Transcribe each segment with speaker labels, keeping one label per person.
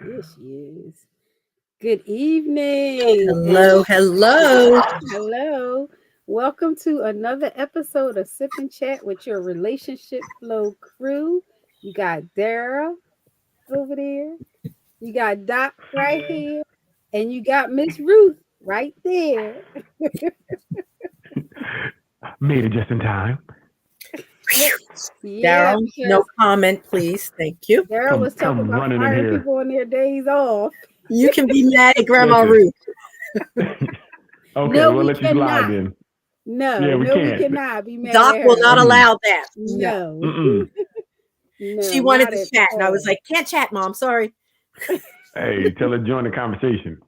Speaker 1: Here she is. Good evening.
Speaker 2: Hello, hello.
Speaker 1: Hello. Welcome to another episode of Sip and Chat with your relationship flow crew. You got Daryl over there. You got Doc right here. And you got Miss Ruth right there.
Speaker 3: Made it just in time.
Speaker 1: Yeah,
Speaker 2: Daryl, no
Speaker 1: because
Speaker 2: comment, please. Thank you.
Speaker 1: Daryl was talking
Speaker 3: Come
Speaker 1: about
Speaker 3: running in
Speaker 1: firing
Speaker 3: here.
Speaker 1: people on their days off.
Speaker 2: You can be mad at Grandma
Speaker 3: Listen.
Speaker 2: Ruth.
Speaker 3: Okay,
Speaker 1: No,
Speaker 3: we'll
Speaker 1: we
Speaker 3: let you slide
Speaker 1: cannot.
Speaker 3: then.
Speaker 1: No,
Speaker 3: Yeah, we
Speaker 1: no, we
Speaker 3: can't.
Speaker 1: cannot be mad
Speaker 2: Doc
Speaker 1: at
Speaker 2: will
Speaker 1: her.
Speaker 2: not
Speaker 3: Mm-mm.
Speaker 2: allow that. No.
Speaker 1: No,
Speaker 3: Mm-mm.
Speaker 2: She
Speaker 1: no,
Speaker 2: wanted
Speaker 1: not
Speaker 2: to
Speaker 1: at
Speaker 2: chat, and I was
Speaker 1: all.
Speaker 2: like, can't chat, Mom. Sorry.
Speaker 3: Hey, tell her to join the conversation.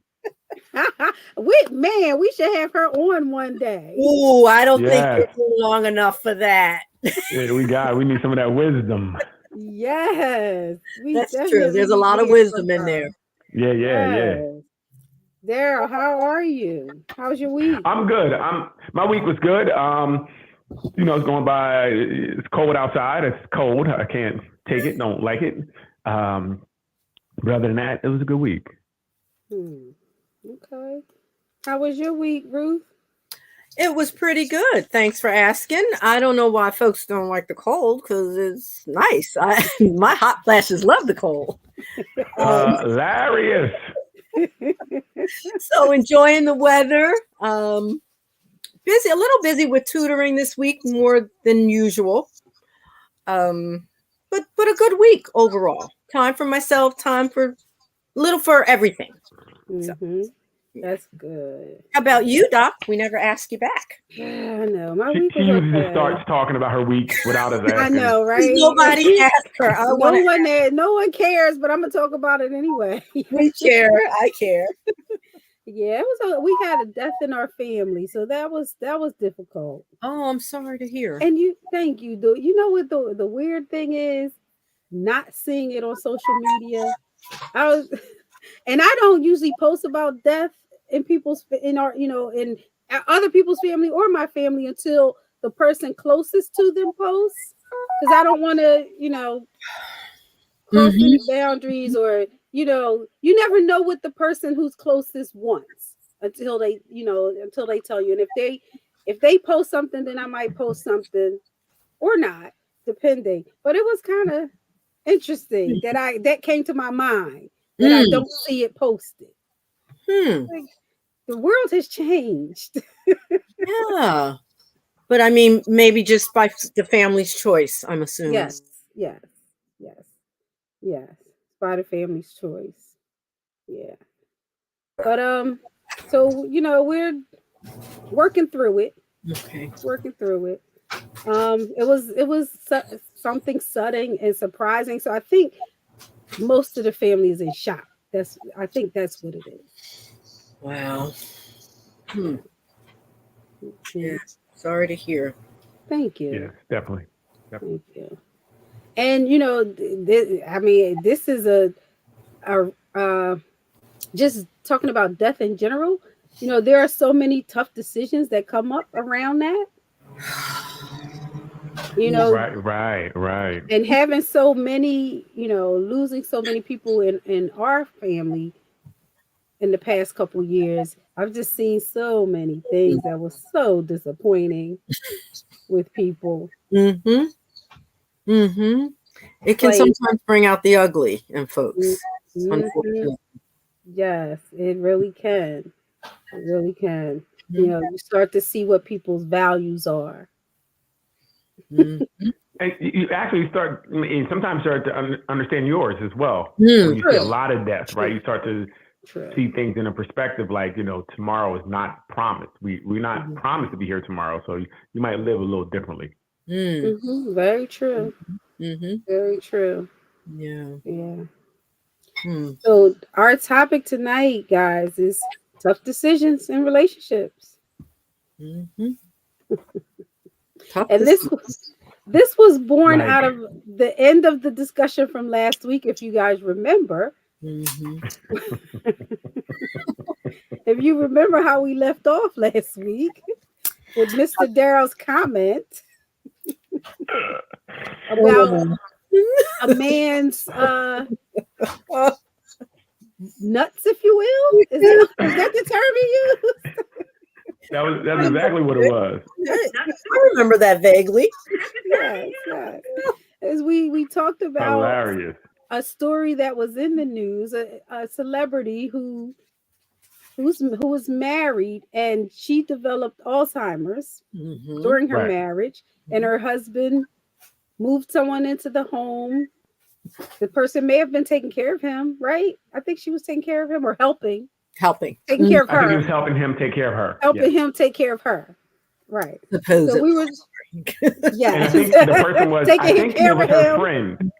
Speaker 1: We should have her on one day.
Speaker 2: Ooh, I don't think
Speaker 3: Yes.
Speaker 2: you're long enough for that.
Speaker 3: Yeah, we need some of that wisdom.
Speaker 1: Yes, we
Speaker 2: That's true.
Speaker 1: definitely
Speaker 2: There's a
Speaker 1: need to
Speaker 2: lot of
Speaker 1: hear from
Speaker 2: wisdom in
Speaker 1: her.
Speaker 2: there.
Speaker 3: Yeah.
Speaker 1: Yes, Daryl, how are you? How's your week?
Speaker 3: I'm good. My week was good. It's going by. It's cold outside. It's cold. I can't take it. Don't like it. But other than that, it was a good week.
Speaker 1: Okay. How was your week, Ruth?
Speaker 2: It was pretty good. Thanks for asking. I don't know why folks don't like the cold because it's nice. My hot flashes love the cold.
Speaker 3: Hilarious.
Speaker 2: So enjoying the weather. Busy, a little busy with tutoring this week, more than usual. But a good week overall. Time for myself, time for little for everything.
Speaker 1: Mm-hmm. That's good.
Speaker 2: How about you, Doc? We never asked you back.
Speaker 1: Yeah, I know. My
Speaker 3: She
Speaker 1: week was
Speaker 3: usually just
Speaker 1: okay.
Speaker 3: starts talking about her week without us asking.
Speaker 1: I know, right?
Speaker 2: Nobody asked her.
Speaker 1: No one cares, but I'm gonna talk about it anyway.
Speaker 2: We care. I care.
Speaker 1: Yeah, we had a death in our family, so that was difficult.
Speaker 2: Oh, I'm sorry to hear.
Speaker 1: And thank you. You know what the weird thing is? Not seeing it on social media. And I don't usually post about death in other people's family or my family until the person closest to them posts, because I don't want to cross any boundaries, or you never know what the person who's closest wants until they tell you. And if they post something, then I might post something or not, depending. But it was kind of interesting that came to my mind that I don't see it posted. Like, the world has changed.
Speaker 2: Yeah. But I mean, maybe just by the family's choice, I'm assuming.
Speaker 1: Yes. By the family's choice. Yeah. But so we're working through it.
Speaker 2: Okay.
Speaker 1: Working through it. It was something sudden and surprising. So I think most of the family is in shock. I think that's what it is.
Speaker 2: Wow.
Speaker 1: Yeah.
Speaker 2: Sorry to hear.
Speaker 1: Thank you.
Speaker 3: Yeah, definitely.
Speaker 1: Thank you. And this is a just talking about death in general. There are so many tough decisions that come up around that.
Speaker 3: Right.
Speaker 1: And having so many, losing so many people in our family in the past couple years, I've just seen so many things that was so disappointing with people.
Speaker 2: It can sometimes bring out the ugly in folks. Unfortunately.
Speaker 1: Yes, it really can. It really can. You start to see what people's values are.
Speaker 3: And you actually sometimes start to understand yours as well. When you see a lot of death, right? You start to see things in a perspective like, tomorrow is not promised. We're not promised to be here tomorrow. So you might live a little differently.
Speaker 1: Very true. Very true.
Speaker 2: Yeah.
Speaker 1: So our topic tonight, guys, is tough decisions in relationships. And this was born out of the end of the discussion from last week, if you guys remember. If you remember how we left off last week with Mr. Darrell's comment about a man's nuts, if you will. Is that the term you use?
Speaker 3: That's exactly what it was.
Speaker 2: I remember that vaguely.
Speaker 1: Yes. As we talked about
Speaker 3: Hilarious.
Speaker 1: a story that was in the news, a celebrity who was married, and she developed Alzheimer's during her marriage, and her husband moved someone into the home. The person may have been taking care of him, right? I think she was taking care of him or taking care of her.
Speaker 3: I think he was helping him take care of her.
Speaker 1: Helping him take care of her, right?
Speaker 2: Suppose
Speaker 1: so we were, yeah.
Speaker 3: And I think the person was. I think it was her friend.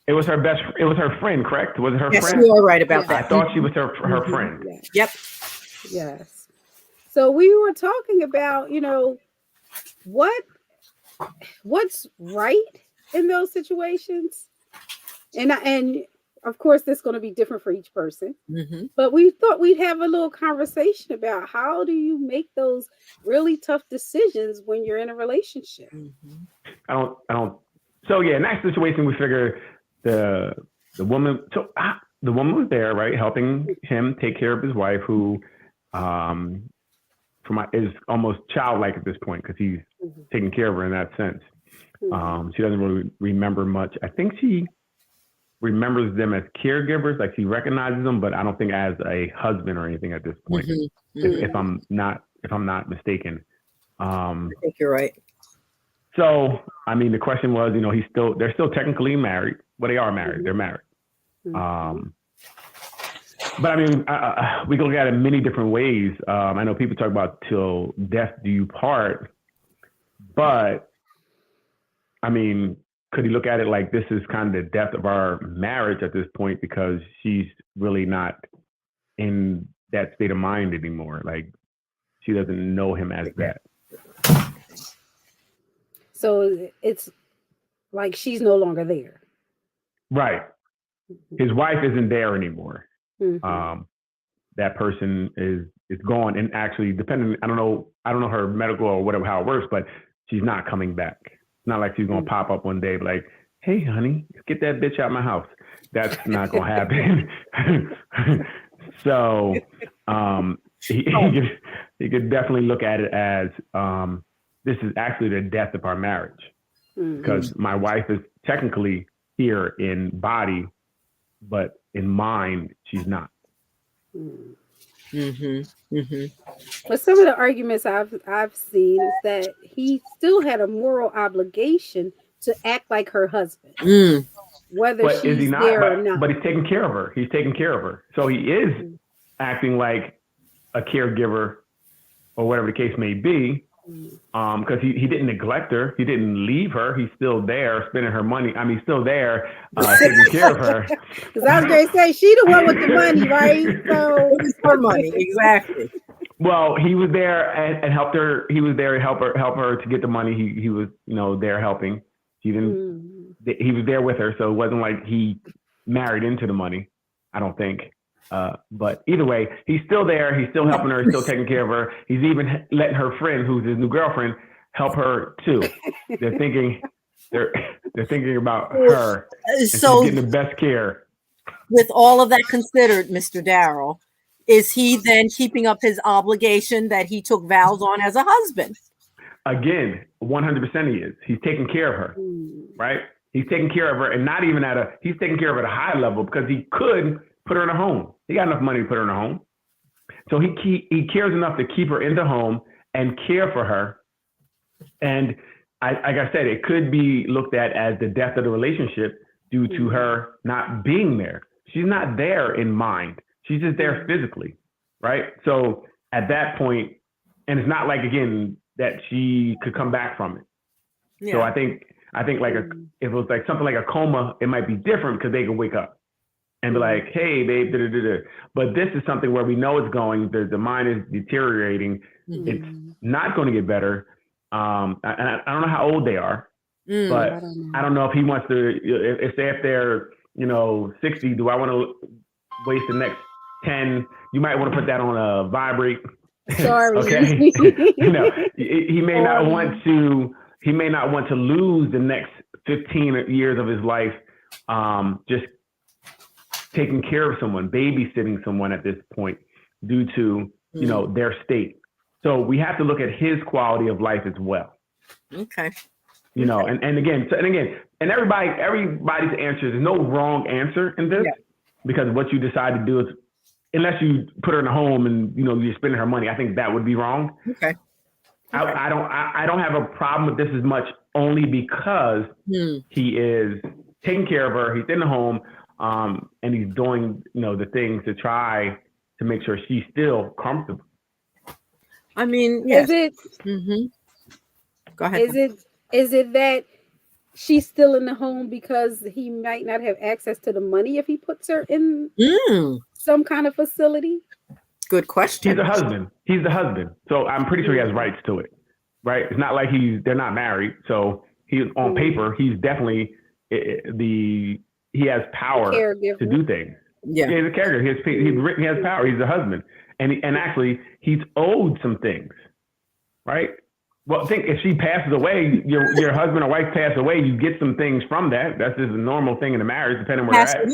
Speaker 3: It was her friend, correct? Was it her friend?
Speaker 2: Yes, you are right about that.
Speaker 3: I thought she was her friend.
Speaker 1: Yeah.
Speaker 2: Yep.
Speaker 1: Yes. So we were talking about, what's right in those situations, and of course, this is going to be different for each person. But we thought we'd have a little conversation about how do you make those really tough decisions when you're in a relationship.
Speaker 3: I don't. So yeah, in that situation, we figure the woman. So the woman was there, right, helping him take care of his wife, who is almost childlike at this point because he's taking care of her in that sense. She doesn't really remember much. I think she remembers them as caregivers, like she recognizes them, but I don't think as a husband or anything at this point. If I'm not mistaken.
Speaker 2: I think you're right.
Speaker 3: So I mean, the question was, they're still technically married. Well, they are married. They're married. But I mean, we can look at it many different ways. I know people talk about till death do you part, but I mean, could he look at it like this is kind of the death of our marriage at this point because she's really not in that state of mind anymore? Like she doesn't know him as that.
Speaker 1: So it's like she's no longer there.
Speaker 3: Right. His wife isn't there anymore. That person is gone, and actually, depending, I don't know her medical or whatever how it works, but she's not coming back. It's not like she's gonna pop up one day like, "Hey, honey, get that bitch out of my house." That's not gonna happen. So he could definitely look at it as this is actually the death of our marriage because my wife is technically here in body, but in mind she's not.
Speaker 1: But some of the arguments I've seen is that he still had a moral obligation to act like her husband, whether she's there or not.
Speaker 3: But he's taking care of her. He's taking care of her, so he is acting like a caregiver or whatever the case may be. Because he didn't neglect her, he didn't leave her. He's still there, spending her money. I mean, he's still there, taking care of her.
Speaker 1: Because I was going to say, she the one with the money, right? So
Speaker 2: it's her money, exactly.
Speaker 3: Well, he was there and helped her. He was there to help her to get the money. He was, there helping. He didn't. He was there with her, so it wasn't like he married into the money. I don't think. But either way, he's still there. He's still helping her. He's still taking care of her. He's even letting her friend, who's his new girlfriend, help her too. They're thinking about her.
Speaker 2: So
Speaker 3: getting the best care.
Speaker 2: With all of that considered, Mr. Darrell, is he then keeping up his obligation that he took vows on as a husband?
Speaker 3: Again, 100% he is. He's taking care of her, right? He's taking care of her, and not even he's taking care of her at a high level because he could put her in a home. He got enough money to put her in a home. So he cares enough to keep her in the home and care for her. And like I said, it could be looked at as the death of the relationship due to her not being there. She's not there in mind. She's just there physically, right? So at that point, and it's not like, again, that she could come back from it. Yeah. So I think like if it was like something like a coma, it might be different because they could wake up and be like, "Hey, babe, da-da-da-da." But this is something where we know it's going. The mind is deteriorating. It's not going to get better. I don't know how old they are, but I don't know if he wants to. If they're 60, do I want to waste the next 10? You might want to put that on a vibrate.
Speaker 1: Sorry.
Speaker 3: Okay. He may not want to. He may not want to lose the next 15 years of his life. Just taking care of someone, babysitting someone at this point due to, you know, their state. So we have to look at his quality of life as well.
Speaker 2: Okay.
Speaker 3: You know, and again, everybody's answer, there's no wrong answer in this, because what you decide to do is, unless you put her in a home and, you know, you're spending her money, I think that would be wrong.
Speaker 2: Okay.
Speaker 3: I don't have a problem with this as much, only because he is taking care of her. He's in the home, and he's doing, you know, the things to try to make sure she's still comfortable.
Speaker 2: I mean, yes.
Speaker 1: Is it?
Speaker 2: Go ahead.
Speaker 1: Is it that she's still in the home because he might not have access to the money if he puts her in some kind of facility?
Speaker 2: Good question.
Speaker 3: He's the husband. So I'm pretty sure he has rights to it, right? It's not like they're not married. So he's on paper, he's definitely he has power to do things.
Speaker 2: Yeah.
Speaker 3: He's a caregiver. He has power. He's the husband. And actually he's owed some things, right? Well, think if she passes away, your husband or wife pass away, you get some things from that. That's just a normal thing in a marriage, depending where they're at.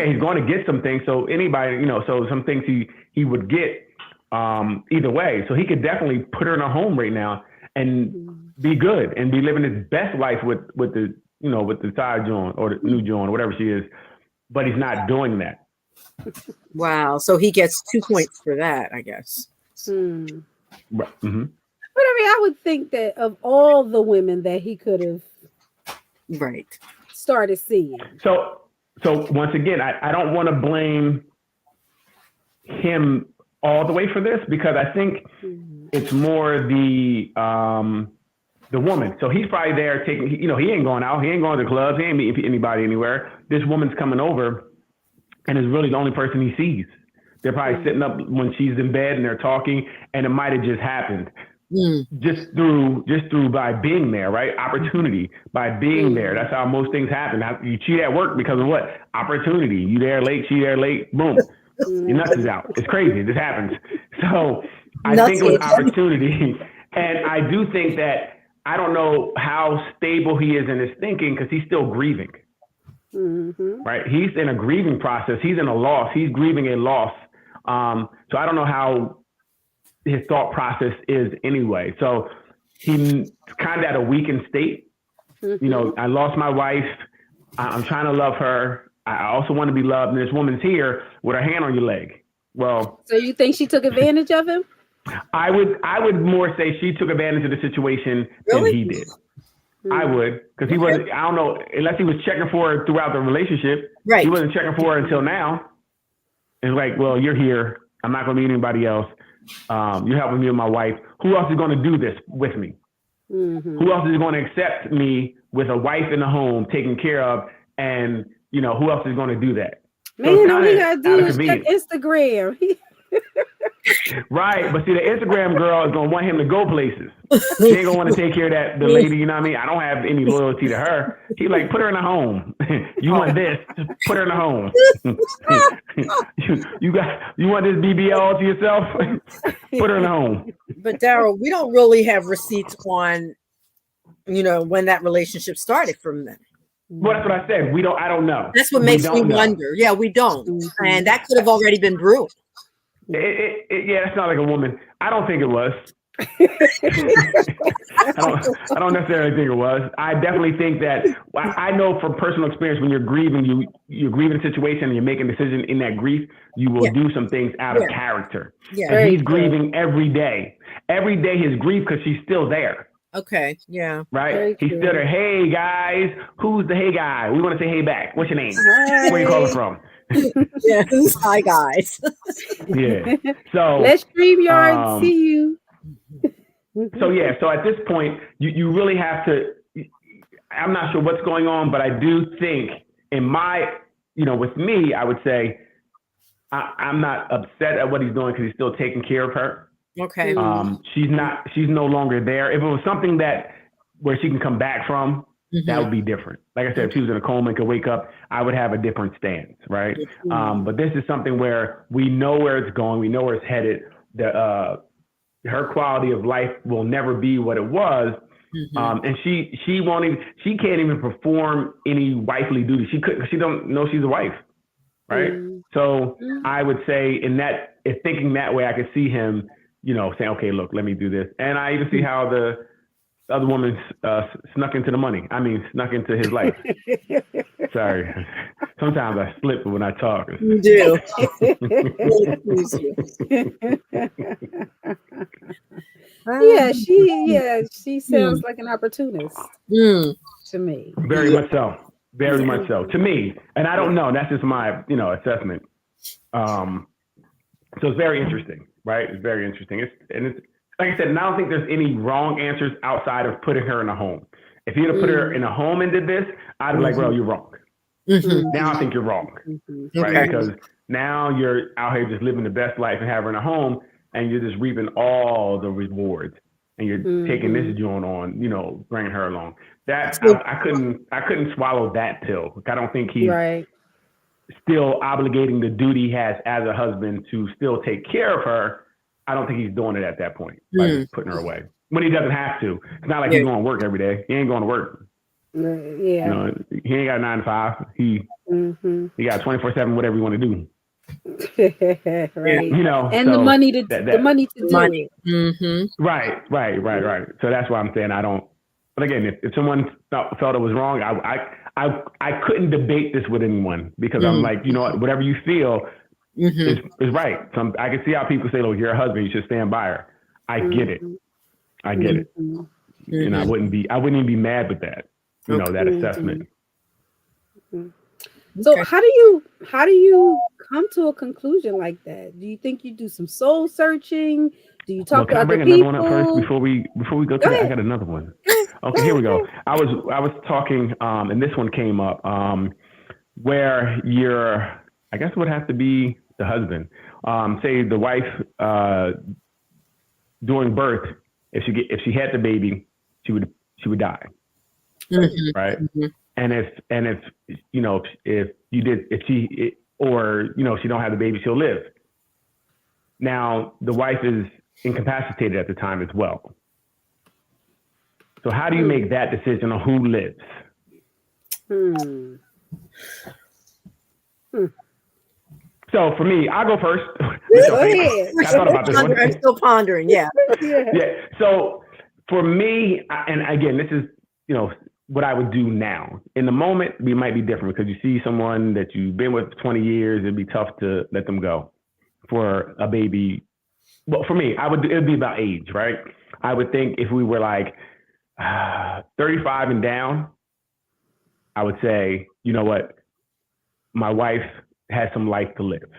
Speaker 3: He's going to get some things. So anybody, you know, so some things he would get either way. So he could definitely put her in a home right now and be good and be living his best life with the, you know, with the side joint or the new joint, whatever she is. But he's not doing that.
Speaker 2: Wow. So he gets 2 points for that, I guess.
Speaker 3: Right. Mm-hmm.
Speaker 1: But I mean, I would think that of all the women that he could have started seeing. So
Speaker 3: once again, I don't want to blame him all the way for this, because I think it's more the woman. So he's probably there taking, you know, he ain't going out, he ain't going to the clubs, he ain't meeting anybody anywhere. This woman's coming over and is really the only person he sees. They're probably sitting up when she's in bed and they're talking, and it might have just happened. Just through by being there, right? Opportunity by being there. That's how most things happen. You cheat at work because of what? Opportunity. You there late, she there late, boom. Your nuts is out. It's crazy. This happens. So I think it was opportunity. And I do think that, I don't know how stable he is in his thinking, because he's still grieving. Right? He's in a grieving process. He's in a loss. He's grieving a loss. So I don't know how his thought process is anyway. So he's kind of at a weakened state. You know, I lost my wife. I'm trying to love her. I also want to be loved. And this woman's here with her hand on your leg. Well,
Speaker 1: so you think she took advantage of him?
Speaker 3: I would more say she took advantage of the situation than he did. I would, because he wasn't, I don't know, unless he was checking for her throughout the relationship.
Speaker 2: Right.
Speaker 3: He wasn't checking for her until now. It's like, well, you're here. I'm not going to meet anybody else. You're helping me with my wife. Who else is going to do this with me? Who else is going to accept me with a wife in the home taken care of? And, you know, who else is going to do that?
Speaker 1: Man, all he got to do is check Instagram.
Speaker 3: Right, but see, the Instagram girl is gonna want him to go places. She ain't gonna want to take care of the lady. You know what I mean? I don't have any loyalty to her. He like, put her in a home. You want this? Put her in a home. you want this BBL all to yourself? Put her in a home.
Speaker 2: But Daryl, we don't really have receipts on, you know, when that relationship started from them.
Speaker 3: Well, that's what I said. I don't know.
Speaker 2: That's what makes me wonder. Yeah, we don't, and that could have already been brewed.
Speaker 3: Yeah, that's not like a woman. I don't think it was. I don't necessarily think it was. I definitely think that, I know from personal experience, when you're grieving, you're grieving a situation and you're making a decision in that grief, you will do some things out of character. Yeah. And he's grieving every day. Every day his grief, because she's still there.
Speaker 2: Okay. Yeah.
Speaker 3: Right? He's still there. Hey guys, who's the hey guy? We want to say hey back. What's your name? Hi. Where you calling from?
Speaker 2: Yes. Hi guys.
Speaker 3: Yeah. So
Speaker 1: let's StreamYard see you.
Speaker 3: So yeah, so at this point, you really have to, I'm not sure what's going on, but I do think in my, with me, I would say I'm not upset at what he's doing because he's still taking care of her.
Speaker 2: Okay.
Speaker 3: She's no longer there. If it was something where she can come back from, that would be different. Like I said, if she was in a coma and could wake up, I would have a different stance, right? But this is something where we know where it's going. We know where it's headed. Her quality of life will never be what it was. And she can't even perform any wifely duty. She don't know she's a wife. right? So I would say if thinking that way, I could see him, saying, okay, look, let me do this. And I even see how the other woman snuck into the money. I mean, snuck into his life. Sorry. Sometimes I slip when I talk.
Speaker 2: You do.
Speaker 1: Yeah, she sounds like an opportunist to me.
Speaker 3: Very much so. Very much so. To me. And I don't know. That's just my, assessment. So it's very interesting, right? It's very interesting. It's like I said, and I don't think there's any wrong answers outside of putting her in a home. If you'd have put her in a home and did this, I'd be like, well, you're wrong. Now I think you're wrong, right?
Speaker 2: Okay.
Speaker 3: Because now you're out here just living the best life and have her in a home, and you're just reaping all the rewards, and you're taking this joint on, bringing her along. That I couldn't swallow that pill. I don't think he's still obligating the duty he has as a husband to still take care of her. I don't think he's doing it at that point by just putting her away when he doesn't have to. It's not like he's going to work every day. He ain't going to work.
Speaker 1: Yeah.
Speaker 3: He ain't got a 9 to 5. He got 24/7, whatever you want to do.
Speaker 1: Right. And
Speaker 3: so
Speaker 1: the money to do it.
Speaker 3: Right. So that's why I'm saying I don't. But again, if someone felt it was wrong, I couldn't debate this with anyone because I'm like, whatever you feel is right. So I can see how people say, "Look, you're a husband. You should stand by her." I get it. And I wouldn't even be mad with that. That assessment.
Speaker 1: So how do you come to a conclusion like that? Do you think you do some soul searching? Do you talk to other people? Can I bring another one up first before we go to that? I got another one. Okay, here we go. I was talking, and this one came up, where I guess it would have to be the husband. Say the wife during birth, if she had the baby, she would die. Right. And if she don't have the baby, she'll live. Now the wife is incapacitated at the time as well. So how do you make that decision on who lives? So for me, I'll go first. I thought about this one.
Speaker 2: I'm still pondering. Yeah.
Speaker 3: So for me, and again, this is, what I would do now. In the moment, we might be different because you see someone that you've been with for 20 years, it'd be tough to let them go for a baby. Well, for me, it'd be about age, right? I would think if we were like 35 and down, I would say, you know what? My wife has some life to live,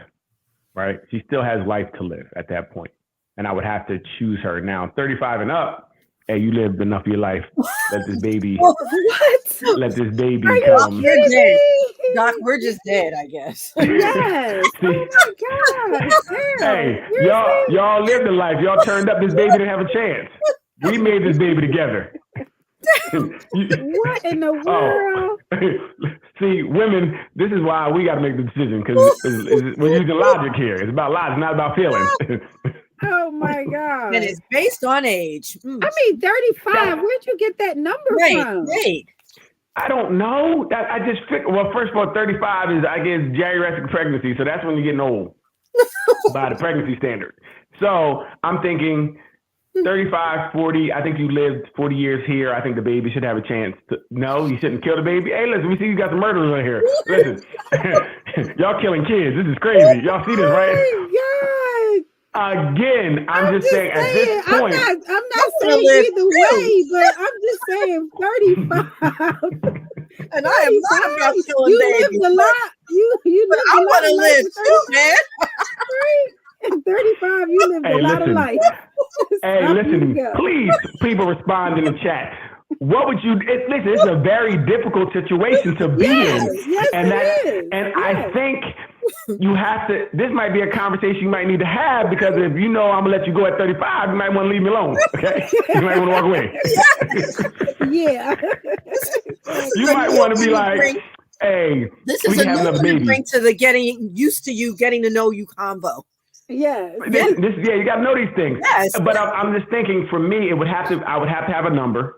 Speaker 3: right? She still has life to live at that point. And I would have to choose her. Now, 35 and up, hey, you lived enough of your life. Let this baby.
Speaker 1: What?
Speaker 3: Let this baby
Speaker 2: come. You're dead. Doc, we're just dead, I guess.
Speaker 1: Yes.
Speaker 3: See,
Speaker 1: oh my God.
Speaker 3: Hey, y'all lived a life. Y'all turned up. This baby didn't have a chance. We made this baby together.
Speaker 1: What in the world?
Speaker 3: See, women, this is why we got to make the decision because we're using logic here. It's about logic, not about feelings.
Speaker 1: Oh my God.
Speaker 2: And it's based on age.
Speaker 1: I mean, 35. Where'd you get that number from?
Speaker 2: Right.
Speaker 3: I don't know. I just figured, well, first of all, 35 is, I guess, geriatric pregnancy. So that's when you're getting old by the pregnancy standard. So I'm thinking 35, 40. I think you lived 40 years here. I think the baby should have a chance to. No, you shouldn't kill the baby. Hey, listen, we see you got some murderers in here. Listen, y'all killing kids. This is crazy. Y'all see this, right?
Speaker 1: Oh
Speaker 3: Again, I'm just saying at this point.
Speaker 1: I'm not saying either way, but I'm just saying 35.
Speaker 2: And I am not about killing
Speaker 1: you
Speaker 2: babies.
Speaker 1: Lived a lot. You lived
Speaker 2: I want to live too, man.
Speaker 1: At 35, you lived a lot of life.
Speaker 3: Hey, listen, please, people respond in the chat. What would you? Listen, it's a very difficult situation to be in,
Speaker 1: yes,
Speaker 3: and
Speaker 1: yes.
Speaker 3: I think you have to. This might be a conversation you might need to have because if I'm gonna let you go at 35, you might want to leave me alone. Okay, you might want to walk away.
Speaker 1: Yeah,
Speaker 3: you might want to be like, hey,
Speaker 2: this is a new bring to the getting used to you, getting to know you convo.
Speaker 1: Yeah,
Speaker 3: you got to know these things.
Speaker 2: Yes.
Speaker 3: But I'm just thinking. For me, I would have to have a number.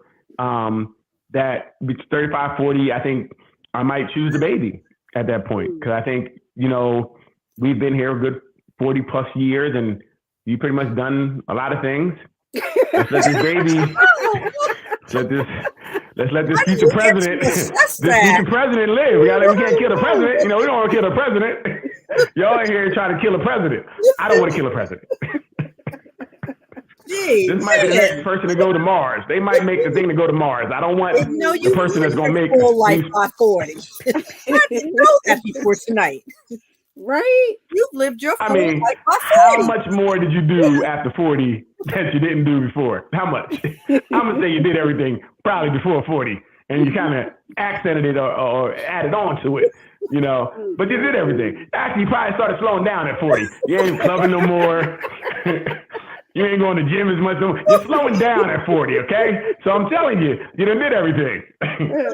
Speaker 3: That 35, 40, I think I might choose the baby at that point because I think we've been here a good 40 plus years, and you pretty much done a lot of things. Let's let this baby, let's let this future president live. We can't kill the president. We don't want to kill the president. Y'all are here trying to kill a president. I don't want to kill a president. This might be the next person to go to Mars. They might make the thing to go to Mars. I don't want the person that's going to make
Speaker 2: full life by 40. I didn't know that before tonight.
Speaker 1: Right?
Speaker 2: You've lived your full life by 40.
Speaker 3: How much more did you do after 40 that you didn't do before? How much? I'm going to say you did everything probably before 40, and you kind of accented it or added on to it, but you did everything. Actually, you probably started slowing down at 40. You ain't clubbing no more. You ain't going to the gym as much. You're slowing down at 40, okay? So I'm telling you, you done did everything.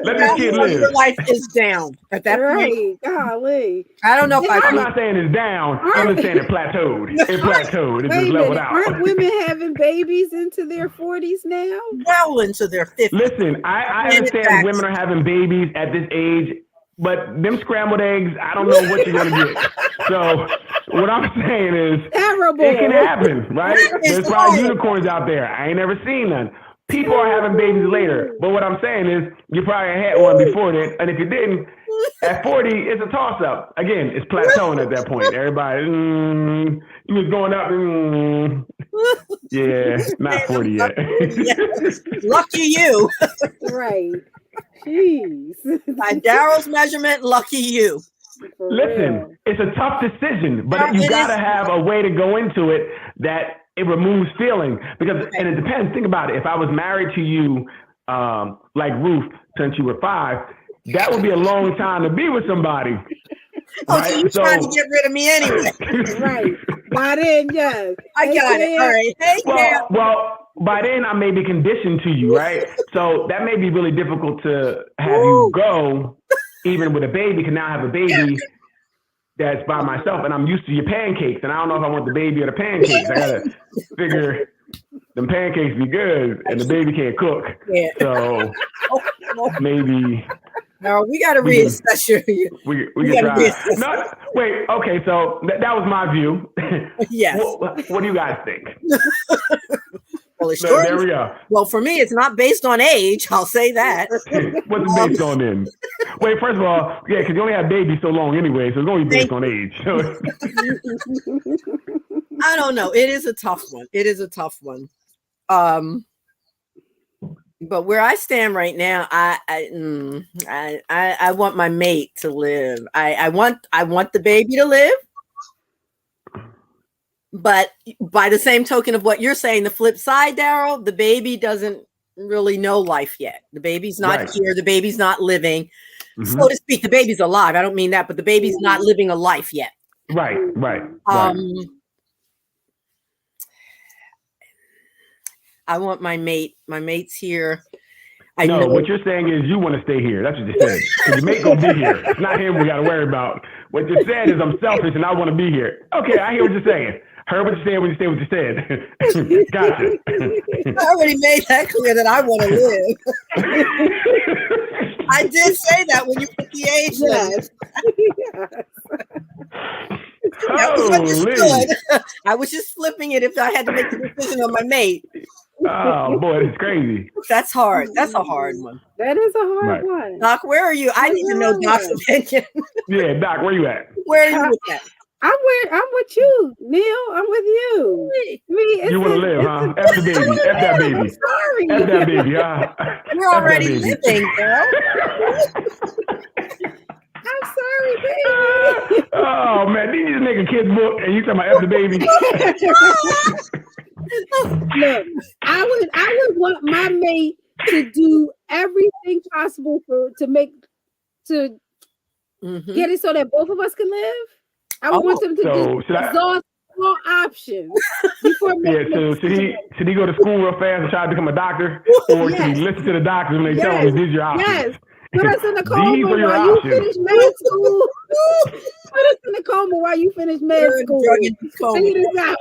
Speaker 3: Let this kid live.
Speaker 2: Your life is down at that point.
Speaker 1: Golly.
Speaker 2: I don't know if
Speaker 3: I'm not saying it's down. I'm just saying it plateaued. It plateaued. It just leveled out.
Speaker 1: Aren't women having babies into their 40s now?
Speaker 2: Well, into their 50s.
Speaker 3: Listen, I understand women are having babies at this age, but them scrambled eggs, I don't know what you're going to get. So what I'm saying is,
Speaker 1: terrible.
Speaker 3: It can happen, right? There's probably unicorns out there. I ain't never seen none. People are having babies later. But what I'm saying is, you probably had one before then. And if you didn't, at 40, it's a toss-up. Again, it's plateauing at that point. Everybody, you was going up. Yeah, not 40 yet.
Speaker 2: Yes. Lucky you.
Speaker 1: Right. Jeez.
Speaker 2: By Daryl's measurement, lucky you.
Speaker 3: Listen, it's a tough decision, but you got to have a way to go into it that it removes feeling. And it depends. Think about it. If I was married to you, like Ruth, since you were 5, that would be a long time to be with somebody.
Speaker 2: Oh, right? So you're trying to get rid of me anyway.
Speaker 1: Right. By then, yes.
Speaker 2: I got it. All right. Hey,
Speaker 3: well, by then I may be conditioned to you, right? So that may be really difficult to have you go, even with a baby, because now I have a baby that's by myself, and I'm used to your pancakes, and I don't know if I want the baby or the pancakes. I gotta figure them pancakes be good, and the baby can't cook. Yeah. So maybe.
Speaker 2: No, we got to reassess your.
Speaker 3: We can try. No, wait. Okay, so that was my view.
Speaker 2: Yes.
Speaker 3: What do you guys think?
Speaker 2: Well, there we go. Well, for me, it's not based on age. I'll say that.
Speaker 3: What's it based on then? Wait, first of all, yeah, because you only have babies so long anyway, so it's only based on age.
Speaker 2: I don't know. It is a tough one. But where I stand right now, I want my mate to live. I want the baby to live. But by the same token of what you're saying, the flip side, Daryl, the baby doesn't really know life yet. The baby's not here. The baby's not living, so to speak. The baby's alive. I don't mean that, but the baby's not living a life yet.
Speaker 3: Right.
Speaker 2: I want my mate. My mate's here.
Speaker 3: What you're saying is you want to stay here. That's what you're saying. Your mate gonna be here. It's not him we got to worry about. What you're saying is I'm selfish and I want to be here. Okay, I hear what you're saying. Heard what you're saying when you say what you said. Gotcha.
Speaker 2: I already made that clear that I want to live. I did say that when you put the age limit. That was understood. I was just flipping it if I had to make the decision on my mate.
Speaker 3: Oh boy, it's crazy.
Speaker 2: That's hard. That's a hard one.
Speaker 1: That is a hard one.
Speaker 2: Doc, where are you? I need to know Doc's opinion.
Speaker 3: Yeah, Doc, where you at?
Speaker 2: Where are you at?
Speaker 1: I'm with you, Neil. I'm with you.
Speaker 3: You want to live, huh? F the baby. F that baby.
Speaker 1: I'm sorry.
Speaker 3: F that baby, huh?
Speaker 2: You're already living, girl.
Speaker 1: I'm sorry, baby.
Speaker 3: Oh man, didn't you just make a kid's book and you talking about F the baby?
Speaker 1: Look, I would want my mate to do everything possible to get it so that both of us can live. I would want them to exhaust all options before making
Speaker 3: should he go to school real fast and try to become a doctor? Or should he listen to the doctors when they tell him these are your options?
Speaker 1: Yes. Put us in the coma while you finish med school. Put us in the coma while you finish med school. Figure this out.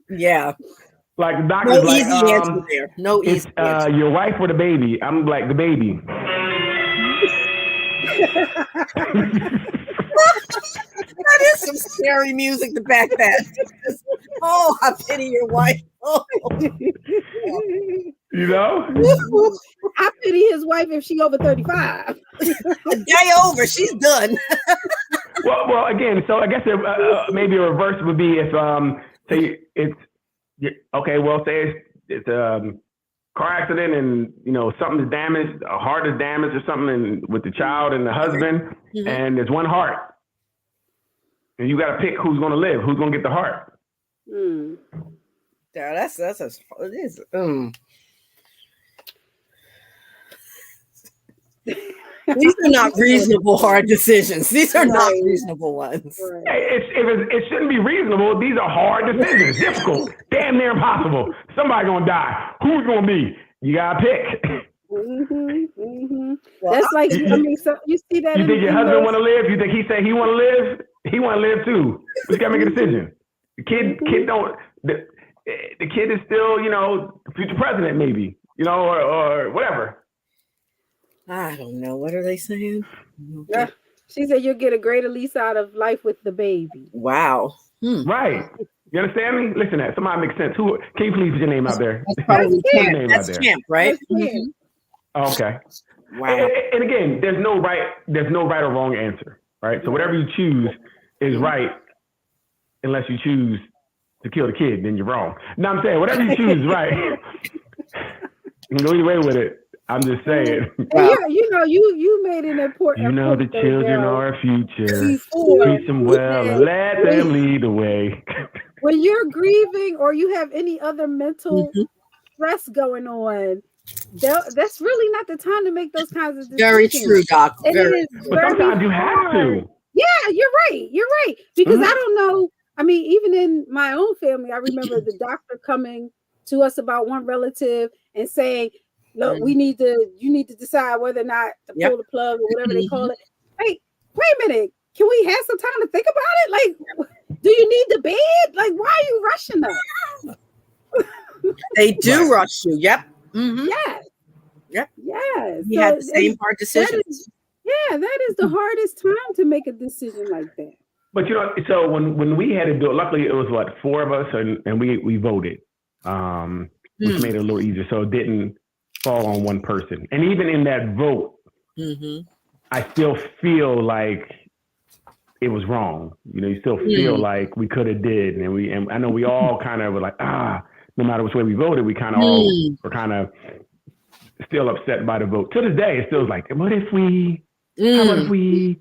Speaker 2: Yeah.
Speaker 3: Like the doctor's
Speaker 2: no easy answer there. No easy answer.
Speaker 3: Your wife or the baby? I'm like the baby.
Speaker 2: some scary music to back that. Oh, I pity your wife. Oh.
Speaker 3: You know?
Speaker 1: I pity his wife if she over 35.
Speaker 2: Day over, she's done.
Speaker 3: Well, again, so I guess maybe a reverse would be if say it's okay. Well, say it's car accident and something's damaged, a heart is damaged or something with the child and the husband, and there's one heart, and you got to pick who's going to live, who's going to get the heart.
Speaker 2: Yeah, that's it is. These are not reasonable hard decisions. These are not reasonable ones.
Speaker 3: It shouldn't be reasonable. These are hard decisions, difficult, damn near impossible. Somebody gonna die. Who's gonna be? You gotta pick.
Speaker 1: That's like so you see that.
Speaker 3: You think your husband want to live? You think he said he want to live? He want to live too. But you gotta make a decision. The kid don't. The kid is still future president maybe or whatever.
Speaker 2: I don't know. What are they saying?
Speaker 1: Yeah. She said you'll get a greater lease out of life with the baby.
Speaker 2: Wow.
Speaker 3: Right. You understand me? Listen to that. Somebody makes sense. Who can you please put your name out there?
Speaker 2: That's probably Camp. That's Camp, right?
Speaker 3: Okay.
Speaker 2: Wow.
Speaker 3: And again, there's no right or wrong answer, right? So whatever you choose is right unless you choose to kill the kid, then you're wrong. No, I'm saying whatever you choose is right. You can go either way with it. I'm just saying.
Speaker 1: You made an important.
Speaker 3: The children are our future. Teach them well and let them lead the way.
Speaker 1: When you're grieving or you have any other mental stress going on, that's really not the time to make those kinds of decisions.
Speaker 2: Very true, Doc.
Speaker 3: But sometimes you have to.
Speaker 1: Yeah, you're right. You're right. Because I don't know. I mean, even in my own family, I remember the doctor coming to us about one relative and saying, look, you need to decide whether or not to pull the plug or whatever they call it. Wait a minute. Can we have some time to think about it? Like, do you need the bed? Like, why are you rushing us?
Speaker 2: They do rush you. Yep.
Speaker 1: Yes.
Speaker 2: Yep.
Speaker 1: Yes.
Speaker 2: We had the same hard decisions.
Speaker 1: That is the hardest time to make a decision like that.
Speaker 3: But so when we had to do it, luckily it was four of us and we voted, which made it a little easier. So it didn't fall on one person. And even in that vote, I still feel like it was wrong. You still feel like we could have did. And I know we all kind of were like, no matter which way we voted, we kind of all were kind of still upset by the vote. To this day, it still like, what if we, what if we,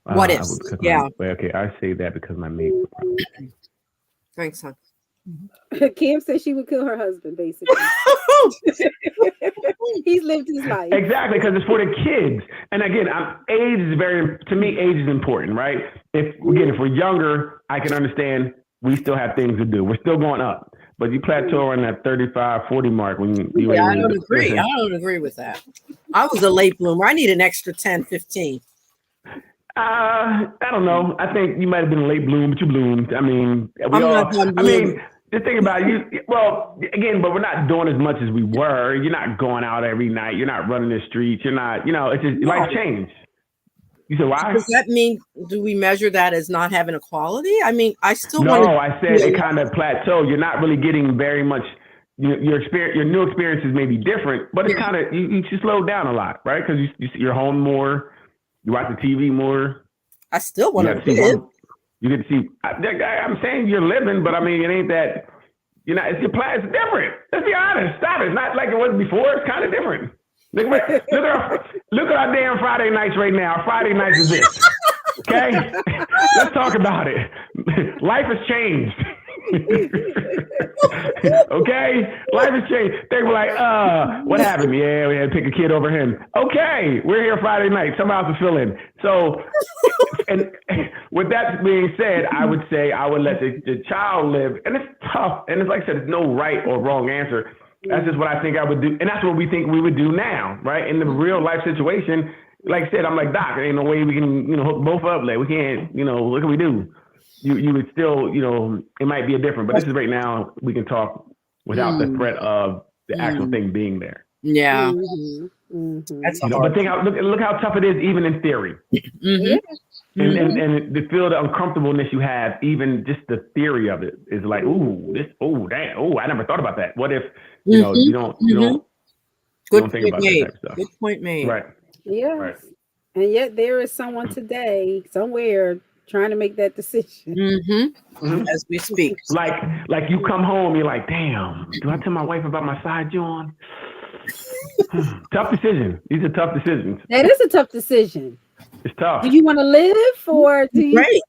Speaker 2: what if?
Speaker 3: Okay, I say that because my mate.
Speaker 2: Thanks, son.
Speaker 1: Kim said she would kill her husband, basically. He's lived his life.
Speaker 3: Exactly, because it's for the kids. And again, age is important, right? If we're younger, I can understand we still have things to do. We're still going up. But you plateau on that 35, 40 mark when you
Speaker 2: I don't agree. I don't agree with that. I was a late bloomer. I need an extra 10, 15.
Speaker 3: I don't know. I think you might have been a late bloom, but you bloomed. I mean, just think about it. Well, again, but we're not doing as much as we were. You're not going out every night. You're not running the streets. You're not, it's just life changed. You said why?
Speaker 2: Does that mean, do we measure that as not having equality? I mean, I still
Speaker 3: want to. No, I said it kind of plateaued. You're not really getting very much. Your experience, your new experiences may be different, but it's kind of, you slow down a lot, right? Because you're home more. You watch the TV more.
Speaker 2: I still want to live.
Speaker 3: You get to see. I'm saying you're living, but I mean, it ain't that. It's different. Let's be honest. Stop it. It's not like it was before. It's kind of different. Look at our damn Friday nights right now. Our Friday nights is this. Okay, let's talk about it. Life has changed. Okay, life has changed. They were like, what happened? Yeah, we had to pick a kid over him. Okay, we're here Friday night. Someone else to fill in. So, and with that being said, I would say I would let the child live. And it's tough. And it's like I said, there's no right or wrong answer. That's just what I think I would do. And that's what we think we would do now, right? In the real life situation, like I said, I'm like, Doc, there ain't no way we can, hook both up. Like, we can't, what can we do? You would still, it might be a different, but this is right now, we can talk without the threat of the actual thing being there.
Speaker 2: Yeah.
Speaker 1: Mm-hmm.
Speaker 2: That's
Speaker 3: but look how tough it is, even in theory. And to feel the uncomfortableness you have, even just the theory of it is like, damn, I never thought about that. What if, you know, you don't think about that type of stuff.
Speaker 2: Good point made.
Speaker 3: Right.
Speaker 1: Yes.
Speaker 3: Right.
Speaker 1: And yet there is someone today, somewhere, trying to make that decision.
Speaker 2: As we speak.
Speaker 3: Like you come home, you're like, damn, do I tell my wife about my side joint? Tough decision. These are tough decisions.
Speaker 1: That is a tough decision.
Speaker 3: It's tough.
Speaker 1: Do you want to live or do you?
Speaker 2: Right.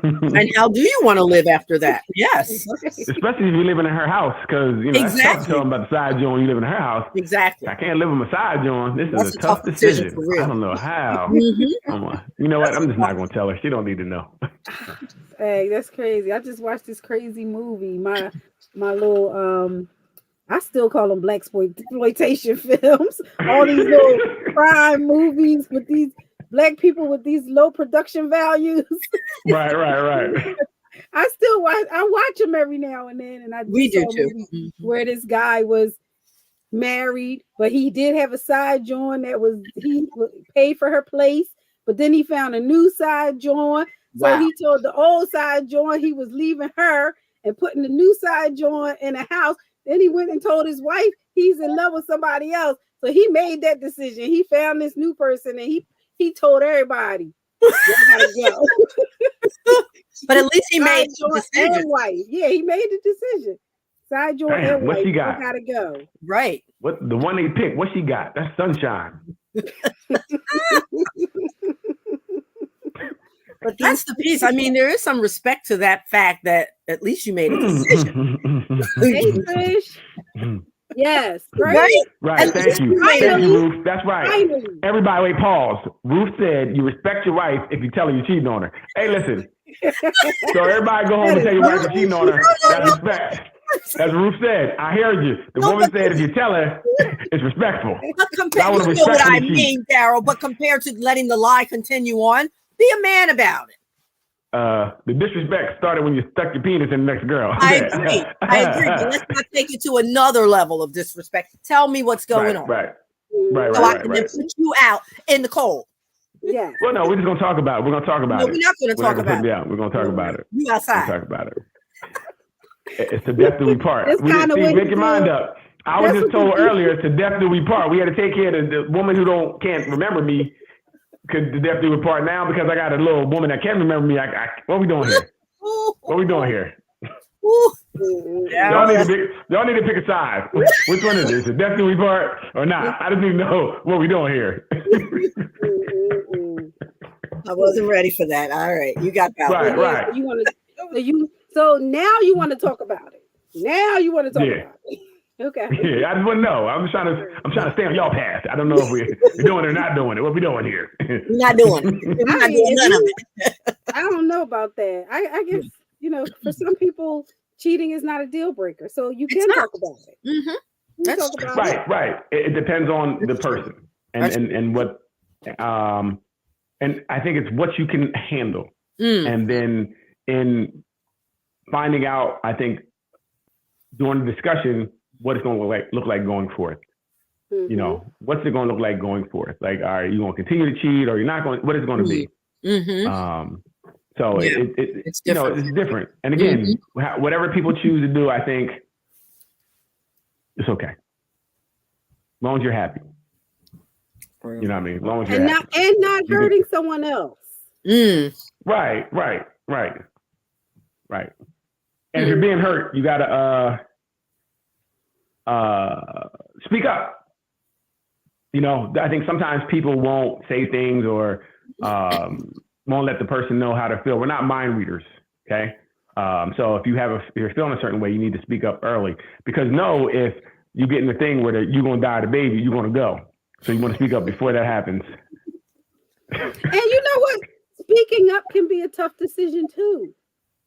Speaker 2: And how do you want to live after that? Yes.
Speaker 3: Especially if you live in her house, because you know that's tough to tell them about the side joint. You live in her house.
Speaker 2: Exactly.
Speaker 3: I can't live in my side joint. This is a tough decision. For real. I don't know how. You know what? I'm just not gonna tell her. She don't need to know.
Speaker 1: Hey, that's crazy. I just watched this crazy movie. My little I still call them black exploitation films. All these little crime movies with these black people with these low production values.
Speaker 3: Right.
Speaker 1: I watch them every now and then, and
Speaker 2: we do too.
Speaker 1: Where this guy was married, but he did have a side joint he paid for her place, but then he found a new side joint. So he told the old side joint he was leaving her and putting the new side joint in a house. Then he went and told his wife he's in love with somebody else. So he made that decision. He found this new person and he told everybody. Go.
Speaker 2: But at least he made the decision.
Speaker 1: And wife. Yeah, he made the decision. Side joint and wife.
Speaker 3: What she got?
Speaker 1: Gotta go.
Speaker 2: Right.
Speaker 3: What the one they picked? What she got? That's sunshine.
Speaker 2: But that's the piece. I mean, there is some respect to that fact that at least you made a decision.
Speaker 1: Hey, Trish. Yes. Right.
Speaker 3: Thank you, Ruth. That's right. Finally. Everybody, wait, pause. Ruth said you respect your wife if you tell her you're cheating on her. Hey, listen. So everybody go home and tell your wife you're cheating on her. That's respect. As Ruth said, I heard you. The woman said if you tell her, it's respectful.
Speaker 2: But you know what I mean, Daryl. But compared to letting the lie continue on, be a man about it.
Speaker 3: The disrespect started when you stuck your penis in the next girl.
Speaker 2: I agree. But let's not take it to another level of disrespect. Tell me what's going on.
Speaker 3: Right.
Speaker 2: So I can then put you out in the cold.
Speaker 1: Yeah.
Speaker 3: Well, no, we're just gonna talk about it. We're gonna talk about it.
Speaker 2: We're not gonna talk about it.
Speaker 3: Yeah, we're gonna talk about it.
Speaker 2: You outside.
Speaker 3: We'll talk about it. It's the death till we part. Make your mind up. I was just told earlier, it's the death till we part. We had to take care of the woman who can't remember me. Could the death do we part now because I got a little woman that can't remember me? What are we doing here? What are we doing here? Y'all need to pick a side. Which one is it? Is it death till we part or not? I don't even know what we're doing here.
Speaker 2: I wasn't ready for that. All right, you got that.
Speaker 3: Right.
Speaker 1: So now you want to talk about it. Now you want to talk about it. Okay.
Speaker 3: Yeah, I just want to know. I'm trying to stay on y'all path. I don't know if we're doing it or not doing it. What we doing here?
Speaker 2: We're not doing it. We're not doing none of it.
Speaker 1: I don't know about that. I guess for some people, cheating is not a deal breaker, so you can talk about it.
Speaker 2: Mm-hmm. That's
Speaker 1: true.
Speaker 3: Right. It depends on the person and what. And I think it's what you can handle, and then in finding out, I think during the discussion, what it's going to look like going forth. Mm-hmm. You know, what's it going to look like going forth? Like, are you going to continue to cheat, or you're not going? What is it going to be?
Speaker 2: Mm-hmm.
Speaker 3: So it's different. It's different. And again, whatever people choose to do, I think it's okay, as long as you're happy. You know what I mean? As long as you're happy.
Speaker 1: Not hurting someone else.
Speaker 3: Right. And if you're being hurt, you gotta speak up. You know, I think sometimes people won't say things or won't let the person know how to feel. We're not mind readers, okay? So if you're feeling a certain way, you need to speak up early, because if you get in the thing where you're gonna die the baby, you're gonna go. So you want to speak up before that happens.
Speaker 1: And you know what? Speaking up can be a tough decision too.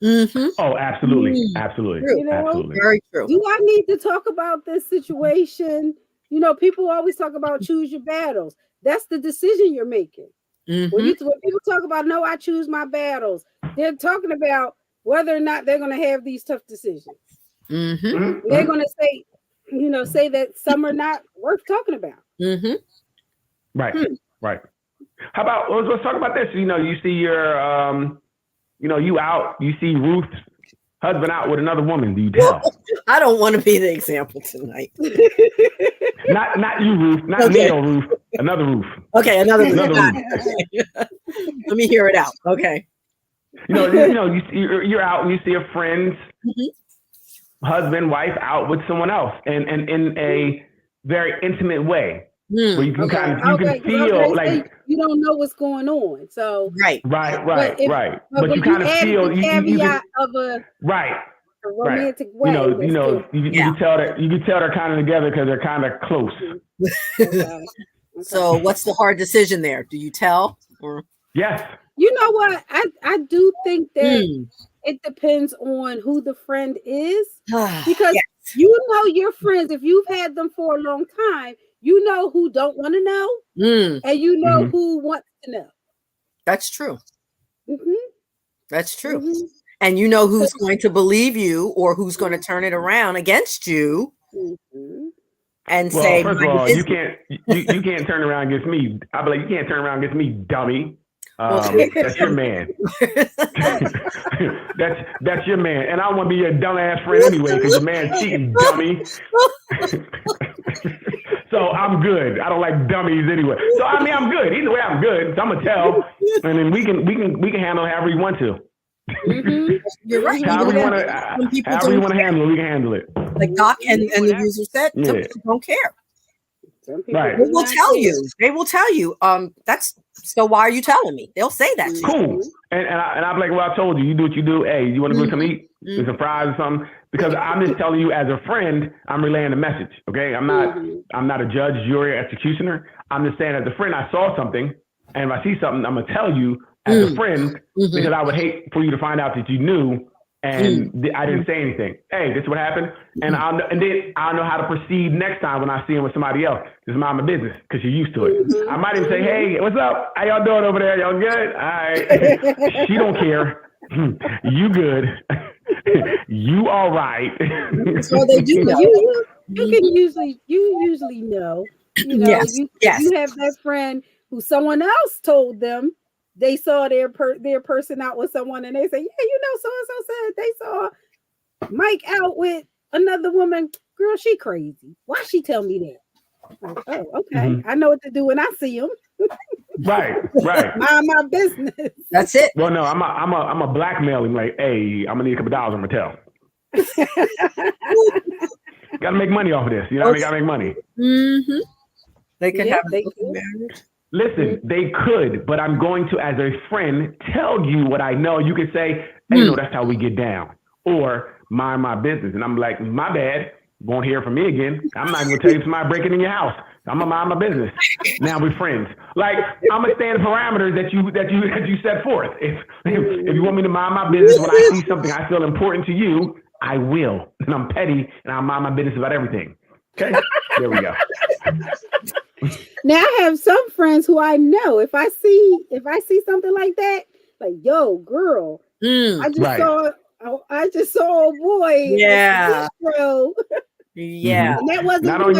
Speaker 2: Mm-hmm.
Speaker 3: Oh, absolutely. Absolutely.
Speaker 1: You know,
Speaker 3: absolutely.
Speaker 2: Very true.
Speaker 1: Do I need to talk about this situation? You know, people always talk about choose your battles. That's the decision you're making.
Speaker 2: Mm-hmm.
Speaker 1: When people talk about, no, I choose my battles, they're talking about whether or not they're going to have these tough decisions.
Speaker 2: Mm-hmm.
Speaker 1: They're going to say that some are not worth talking about.
Speaker 2: Mm-hmm.
Speaker 3: Right. How about let's talk about this? You know, you see your you out, you see Ruth's husband out with another woman. Do you tell?
Speaker 2: I don't want to be the example tonight.
Speaker 3: Not you, Ruth. Not
Speaker 2: Okay.
Speaker 3: Neo Ruth. Another Ruth.
Speaker 2: Okay, another Ruth.
Speaker 3: Ruth.
Speaker 2: Let me hear it out. Okay.
Speaker 3: You're out and you see a friend's husband, wife out with someone else, and in a very intimate way. Where you can kind of feel like
Speaker 1: you don't know what's going on. So
Speaker 3: right. But you kind of feel
Speaker 1: the caveat of a romantic way.
Speaker 3: You can tell they're kind of together because they're kind of close.
Speaker 1: Okay.
Speaker 2: So what's the hard decision there? Do you tell or?
Speaker 3: Yes.
Speaker 1: You know what? I do think that it depends on who the friend is, because you know your friends, if you've had them for a long time, you know who don't want to know, and you know who wants to know.
Speaker 2: That's true. That's true. And you know who's going to believe you or who's going to turn it around against you. And say,
Speaker 3: first of all, you can't turn around against me. I'll be like, you can't turn around against me, dummy. That's your man. that's your man. And I don't want to be your dumbass friend anyway, because your man's cheating, dummy. So I'm good. I don't like dummies anyway. So I mean, I'm good. Either way, I'm good. So I'm gonna tell, and then we can handle it however you want to.
Speaker 2: You're right.
Speaker 3: However you want to handle it, we can handle it.
Speaker 2: Like Doc and the user said, some people don't care.
Speaker 3: Right.
Speaker 2: They will tell you. They will tell you. That's so. Why are you telling me? They'll say that.
Speaker 3: Cool. And I'm like, well, I told you. You do what you do. Hey, you want to go to something to eat? Get some fries or something? Because I'm just telling you, as a friend, I'm relaying the message. Okay. I'm not a judge, jury, or executioner. I'm just saying, as a friend, I saw something, and if I see something, I'm gonna tell you as a friend, because I would hate for you to find out that you knew and I didn't say anything. Hey, this is what happened, and then I'll know how to proceed next time when I see him with somebody else. Just mind my business, because you're used to it. I might even say, hey, what's up? How y'all doing over there? Y'all good? All right. She don't care. You good? You all right?
Speaker 2: So they do know.
Speaker 1: You usually know. You know, you have that friend who someone else told them they saw their person out with someone, and they say, yeah, you know, so and so said they saw Mike out with another woman. Girl, she crazy. Why she tell me that? Like, oh, okay. I know what to do when I see him.
Speaker 3: Right.
Speaker 1: Mind my business.
Speaker 2: That's it.
Speaker 3: Well, no, I'm a blackmail him. Like, hey, I'm gonna need a couple dollars. I'm gonna tell. Gotta make money off of this. You know what I mean? Gotta make money.
Speaker 2: They could have
Speaker 1: they
Speaker 2: a marriage.
Speaker 3: Listen, they could, but I'm going to, as a friend, tell you what I know. You can say, hey, no, that's how we get down. Or mind my business. And I'm like, my bad. Won't hear from me again. I'm not going to tell you somebody breaking in your house. I'm going to mind my business. Now we're friends. Like, I'm going to stand parameters that you set forth. If you want me to mind my business when I see something I feel important to you, I will. And I'm petty and I'll mind my business about everything. Okay? There we go.
Speaker 1: Now I have some friends who I know if I see something like that, like, yo, girl, I just saw a boy.
Speaker 2: Yeah.
Speaker 1: Yeah. And that wasn't
Speaker 3: not only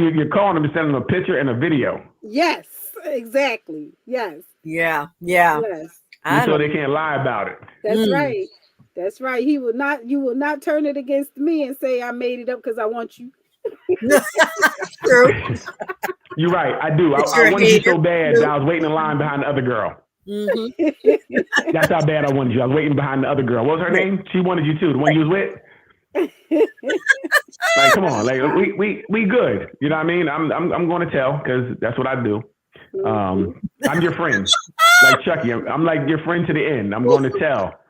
Speaker 3: you're calling them and sending them a picture and a video.
Speaker 1: Yes, exactly. Yes.
Speaker 2: Yeah.
Speaker 1: Yes.
Speaker 3: So they can't lie about it.
Speaker 1: That's right. That's right. You will not turn it against me and say I made it up because I want you.
Speaker 2: True.
Speaker 3: You're right. I do. I wanted you so bad that I was waiting in line behind the other girl. That's how bad I wanted you. I was waiting behind the other girl. What was her name? She wanted you too. The one you was with. Like, come on. Like, we good. You know what I mean? I'm going to tell because that's what I do. I'm your friend. Like Chucky. I'm like your friend to the end. I'm going to tell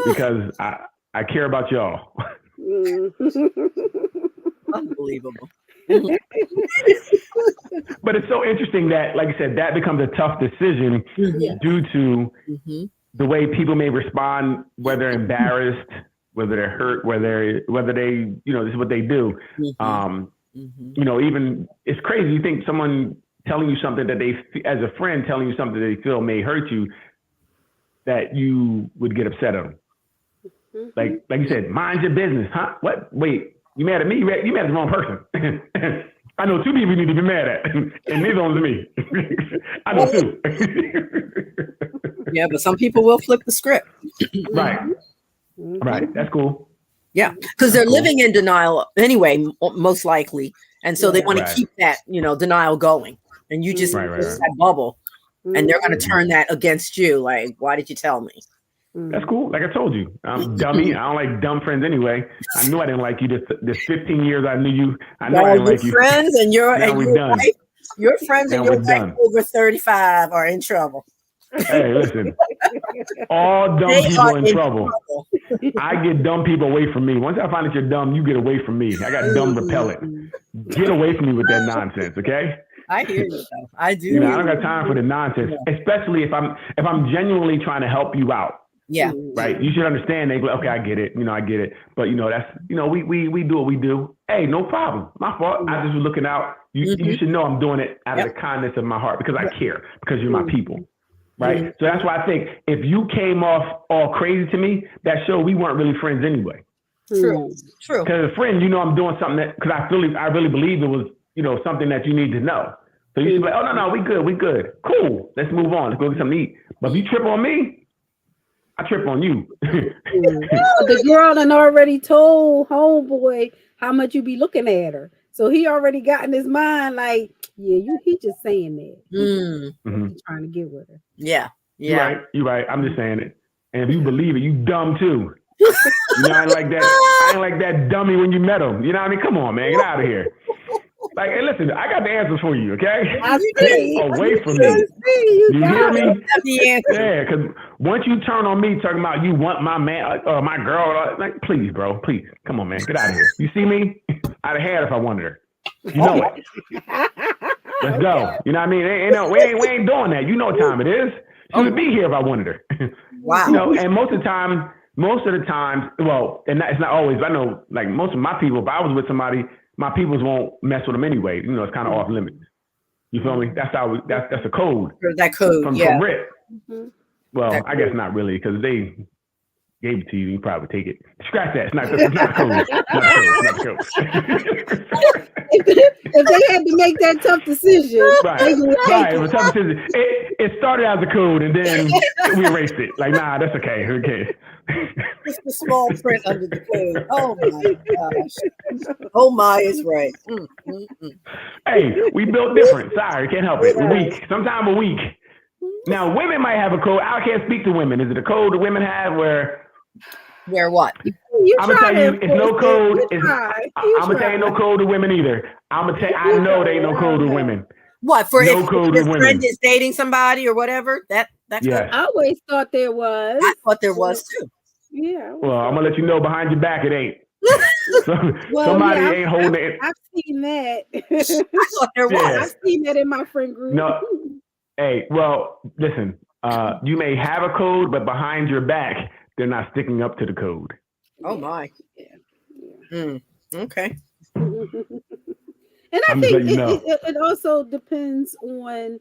Speaker 3: because I care about y'all.
Speaker 2: Unbelievable.
Speaker 3: But it's so interesting that, like I said, that becomes a tough decision due to the way people may respond, whether embarrassed, whether they're hurt, whether they, this is what they do. Even it's crazy. You think someone telling you something that as a friend, telling you something that they feel may hurt you, that you would get upset at them. Like you said, mind your business, huh? What? Wait, you mad at me? You mad at the wrong person. I know 2 people you need to be mad at, and neither one's me. I know 2.
Speaker 2: Yeah, but some people will flip the script.
Speaker 3: Right. Right. That's cool.
Speaker 2: Yeah, because they're living in denial anyway, most likely, and so they want to keep that, denial going. And you just that bubble, and they're going to turn that against you. Like, why did you tell me?
Speaker 3: That's cool. Like I told you, I'm dummy. I don't like dumb friends anyway. I knew I didn't like you. This 15 years I knew you. I know I didn't like you.
Speaker 2: Friends and your wife, your friends and your wife over 35 are in trouble.
Speaker 3: Hey, listen. All dumb people in trouble. I get dumb people away from me. Once I find that you're dumb, you get away from me. I got dumb repellent. Get away from me with that nonsense, okay?
Speaker 2: I hear you though. I do.
Speaker 3: I don't got time for the nonsense, especially if I'm genuinely trying to help you out.
Speaker 2: Yeah.
Speaker 3: Right. You should understand. They go, okay, I get it. I get it. But that's we do what we do. Hey, no problem. My fault. I just was looking out. You should know I'm doing it out of the kindness of my heart because I care, because you're my people. Right. So that's why I think if you came off all crazy to me, that showed we weren't really friends anyway.
Speaker 2: True.
Speaker 3: Because a friend, I'm doing something that, because I really believe it was, something that you need to know. So you should be like, oh, no, we good. Cool. Let's move on. Let's go get something to eat. But if you trip on me, I trip on you.
Speaker 1: The girl done already told homeboy how much you be looking at her. So he already got in his mind like, he just saying that. He's trying to get with her.
Speaker 2: Yeah.
Speaker 3: You're right. I'm just saying it. And if you believe it, you dumb too. I ain't like that. I ain't like that dummy when you met him. You know what I mean? Come on, man. Get out of here. Like, hey, listen, I got the answers for you, okay? Get away from me. You hear me? Yeah, because once you turn on me talking about you want my man or my girl, like, please, bro, please. Come on, man. Get out of here. You see me? I'd have had if I wanted her. You know it. Let's go. You know what I mean? We ain't doing that. You know what time it is. She would be here if I wanted her.
Speaker 2: Wow.
Speaker 3: And most of the time, well, and it's not always, but I know like most of my people, if I was with somebody, my peoples won't mess with them anyway. It's kind of off limits. You feel me? That's a code.
Speaker 2: That code,
Speaker 3: from Rip. Well, I guess not really, because they gave it to you. You probably take it. Scratch that. It's not code. It's not code.
Speaker 1: If they had to make that tough decision,
Speaker 3: right. It was a tough decision. It started as a code, and then we erased it. Like, nah, that's okay. Okay.
Speaker 2: It's the small print under the code. Oh my gosh. Oh my is right.
Speaker 3: Hey, we built different. Sorry, can't help it. We're weak. Sometimes we're weak. Now, women might have a code. I can't speak to women. Is it a code that women have where
Speaker 2: what?
Speaker 3: I'm gonna tell you, it's no code. I'm gonna tell you no code to women either. I'm gonna tell you, I know there ain't no code to women.
Speaker 2: What for?
Speaker 3: No
Speaker 2: if
Speaker 3: code
Speaker 2: your
Speaker 3: to women.
Speaker 2: friend is dating somebody or whatever, that
Speaker 3: yes.
Speaker 1: I always thought there was.
Speaker 2: I thought there was too.
Speaker 1: Yeah.
Speaker 3: Well, I'm gonna let you know behind your back it ain't. Somebody ain't holding it.
Speaker 1: I've seen that.
Speaker 2: I thought there was.
Speaker 1: I've seen that in my friend group.
Speaker 3: No. Hey, well, listen. You may have a code, but behind your back, they're not sticking up to the code.
Speaker 2: Oh my. Okay.
Speaker 1: And I think it also depends on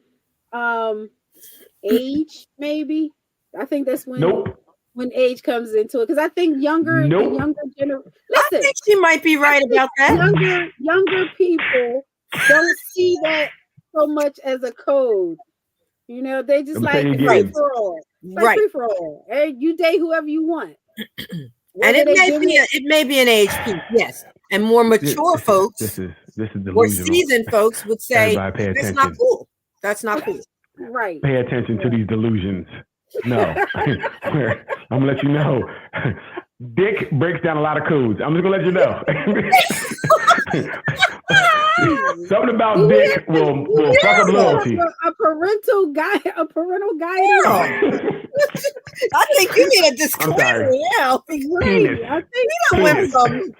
Speaker 1: age, maybe. I think that's when age comes into it, because I think the younger generation.
Speaker 2: I think she might be right about that.
Speaker 1: Younger people don't see that so much as a code. They just like free for all. Like free for all. Hey, you date whoever you want.
Speaker 2: And it may be an age peak, yes. And more mature folks,
Speaker 3: this is delusional.
Speaker 2: More seasoned folks would say that's not cool. That's not cool.
Speaker 1: Right.
Speaker 3: Pay attention to these delusions. No, I'm gonna let you know. Dick breaks down a lot of codes. I'm just gonna let you know. Something about Dick will fuck up loyalty.
Speaker 1: A parental guidance.
Speaker 2: I think you need a disclaimer now.
Speaker 3: Penis.
Speaker 1: I think
Speaker 2: we went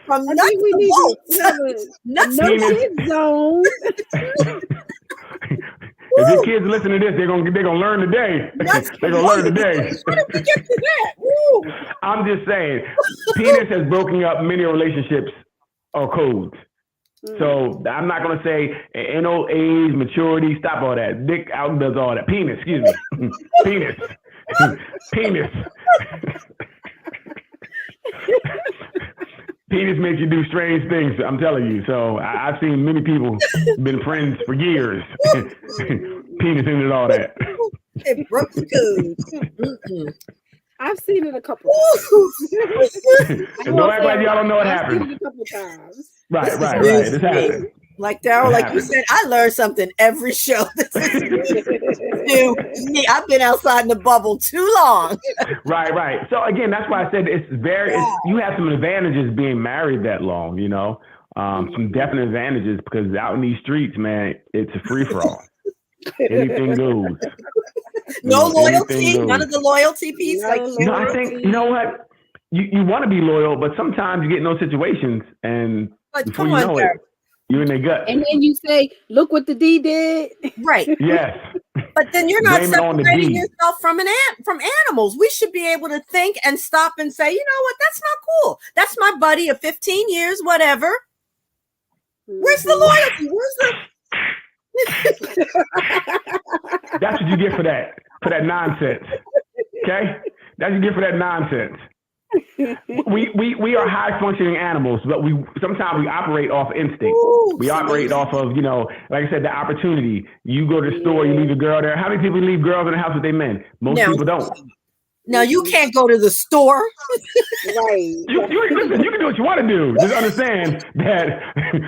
Speaker 2: from nuts to bolts.
Speaker 1: No kid zone.
Speaker 3: If your kids listen to this, they're gonna learn today. They're gonna learn today.
Speaker 2: How did we get to that?
Speaker 3: I'm just saying, penis has broken up many relationships or codes. So I'm not gonna say no age, maturity, stop all that. Dick outdoes all that. Penis, excuse me. Penis. Penis makes you do strange things. I'm telling you. So I've seen many people been friends for years. Penis ended all that.
Speaker 2: It broke the code.
Speaker 1: I've seen it a couple times.
Speaker 3: And don't act like y'all don't know what happened.
Speaker 1: I've seen it a couple times.
Speaker 3: Right. This happened.
Speaker 2: Like Daryl, like you said, I learned something every show. This is new to me. I've been outside in the bubble too long.
Speaker 3: Right. So again, that's why I said you have some advantages being married that long, you know, some definite advantages because out in these streets, man, it's a free for all. Anything goes.
Speaker 2: No loyalty, none of the loyalty piece.
Speaker 3: I think you know what you want to be loyal, but sometimes you get in those situations, and before you know it, you're in their gut.
Speaker 1: And then you say, "Look what the D did."
Speaker 2: Right.
Speaker 3: Yes.
Speaker 2: But then you're not separating yourself from animals. We should be able to think and stop and say, you know what? That's not cool. That's my buddy of 15 years, whatever. Where's the loyalty? Where's the
Speaker 3: That's what you get for that nonsense. Okay? That's what you get for that nonsense. We are high functioning animals, but sometimes we operate off instinct. We operate off of, like I said, the opportunity. You go to the store, you leave a girl there. How many people leave girls in the house with their men? Most people don't.
Speaker 2: No, you can't go to the store.
Speaker 1: Right.
Speaker 3: Listen, you can do what you want to do. Just understand that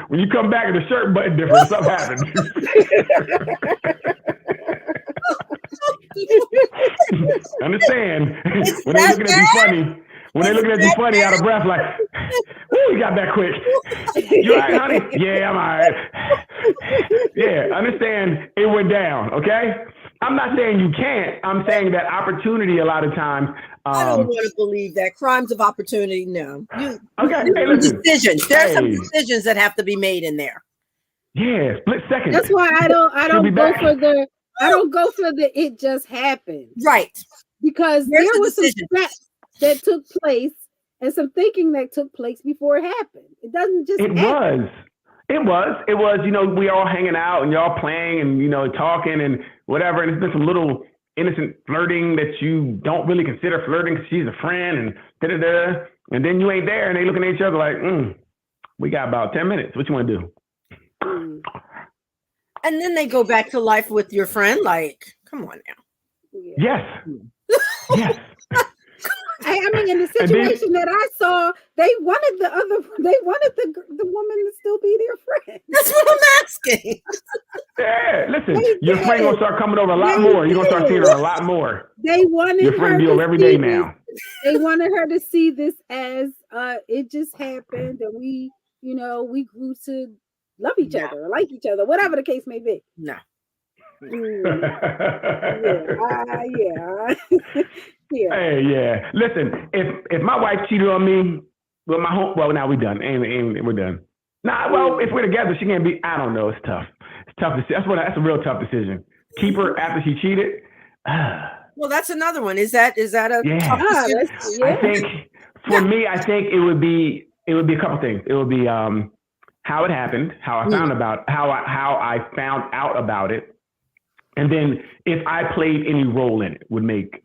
Speaker 3: when you come back and the shirt button different, something happens. Understand when they looking at you funny. When they looking at you funny, out of breath, like, "Ooh, you got that quick. You all right, honey? Yeah, I'm all right." Yeah, understand it went down. Okay. I'm not saying you can't. I'm saying that opportunity a lot of times.
Speaker 2: I don't want to believe that. Crimes of opportunity, no.
Speaker 3: Okay. Hey, listen.
Speaker 2: Decisions. There are some decisions that have to be made in there.
Speaker 3: Yeah, split second.
Speaker 1: That's why I don't go for the it just happened.
Speaker 2: Right.
Speaker 1: Because there was some steps that took place and some thinking that took place before it happened. It doesn't just happen.
Speaker 3: It was, we all hanging out and y'all playing and, talking and whatever. And it's been some little innocent flirting that you don't really consider flirting because she's a friend and da-da-da. And then you ain't there and they looking at each other like, we got about 10 minutes. What you want to do?
Speaker 2: And then they go back to life with your friend. Like, come on now.
Speaker 3: Yeah. Yes.
Speaker 1: I mean, in the situation that I saw, they wanted the woman to still be their friend.
Speaker 2: That's what I'm asking.
Speaker 3: Yeah, listen, your friend gonna start coming over a lot more. You're gonna start seeing her a lot more.
Speaker 1: They wanted
Speaker 3: your friend be over every day now.
Speaker 1: They wanted her to see this as it just happened, and we grew to love each other, or like each other, whatever the case may be.
Speaker 2: No.
Speaker 1: Yeah.
Speaker 3: Hey, yeah. Listen, if my wife cheated on me, now we're done. We're done. If we're together, she can't be. I don't know. It's tough. It's tough. That's a real tough decision. Keep her after she cheated.
Speaker 2: Well, that's another one. Is that a tough decision?
Speaker 3: I think for me, it would be a couple things. It would be how it happened, how I found out about it. And then if I played any role in it would make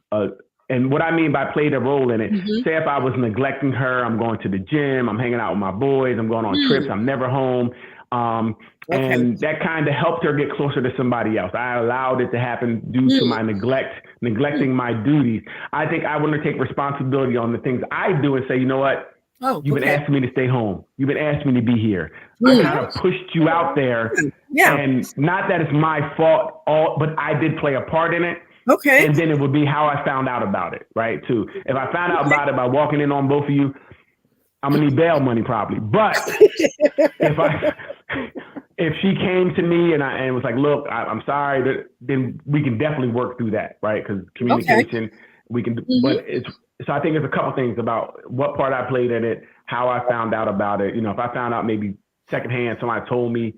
Speaker 3: and what I mean by played a role in it, say if I was neglecting her, I'm going to the gym, I'm hanging out with my boys, I'm going on trips, I'm never home. And that kind of helped her get closer to somebody else. I allowed it to happen due to my neglecting my duties. I think I want to take responsibility on the things I do and say, you know what? You've been asking me to stay home. You've been asking me to be here. I kind of pushed you out there.
Speaker 2: Yeah.
Speaker 3: And not that it's my fault, but I did play a part in it.
Speaker 2: Okay.
Speaker 3: And then it would be how I found out about it, right? Too. If I found out about it by walking in on both of you, I'm gonna need bail money probably. But if she came to me and was like, look, I'm sorry, then we can definitely work through that, right? Because communication, we can. But so I think it's a couple things about what part I played in it, how I found out about it. If I found out maybe secondhand, somebody told me,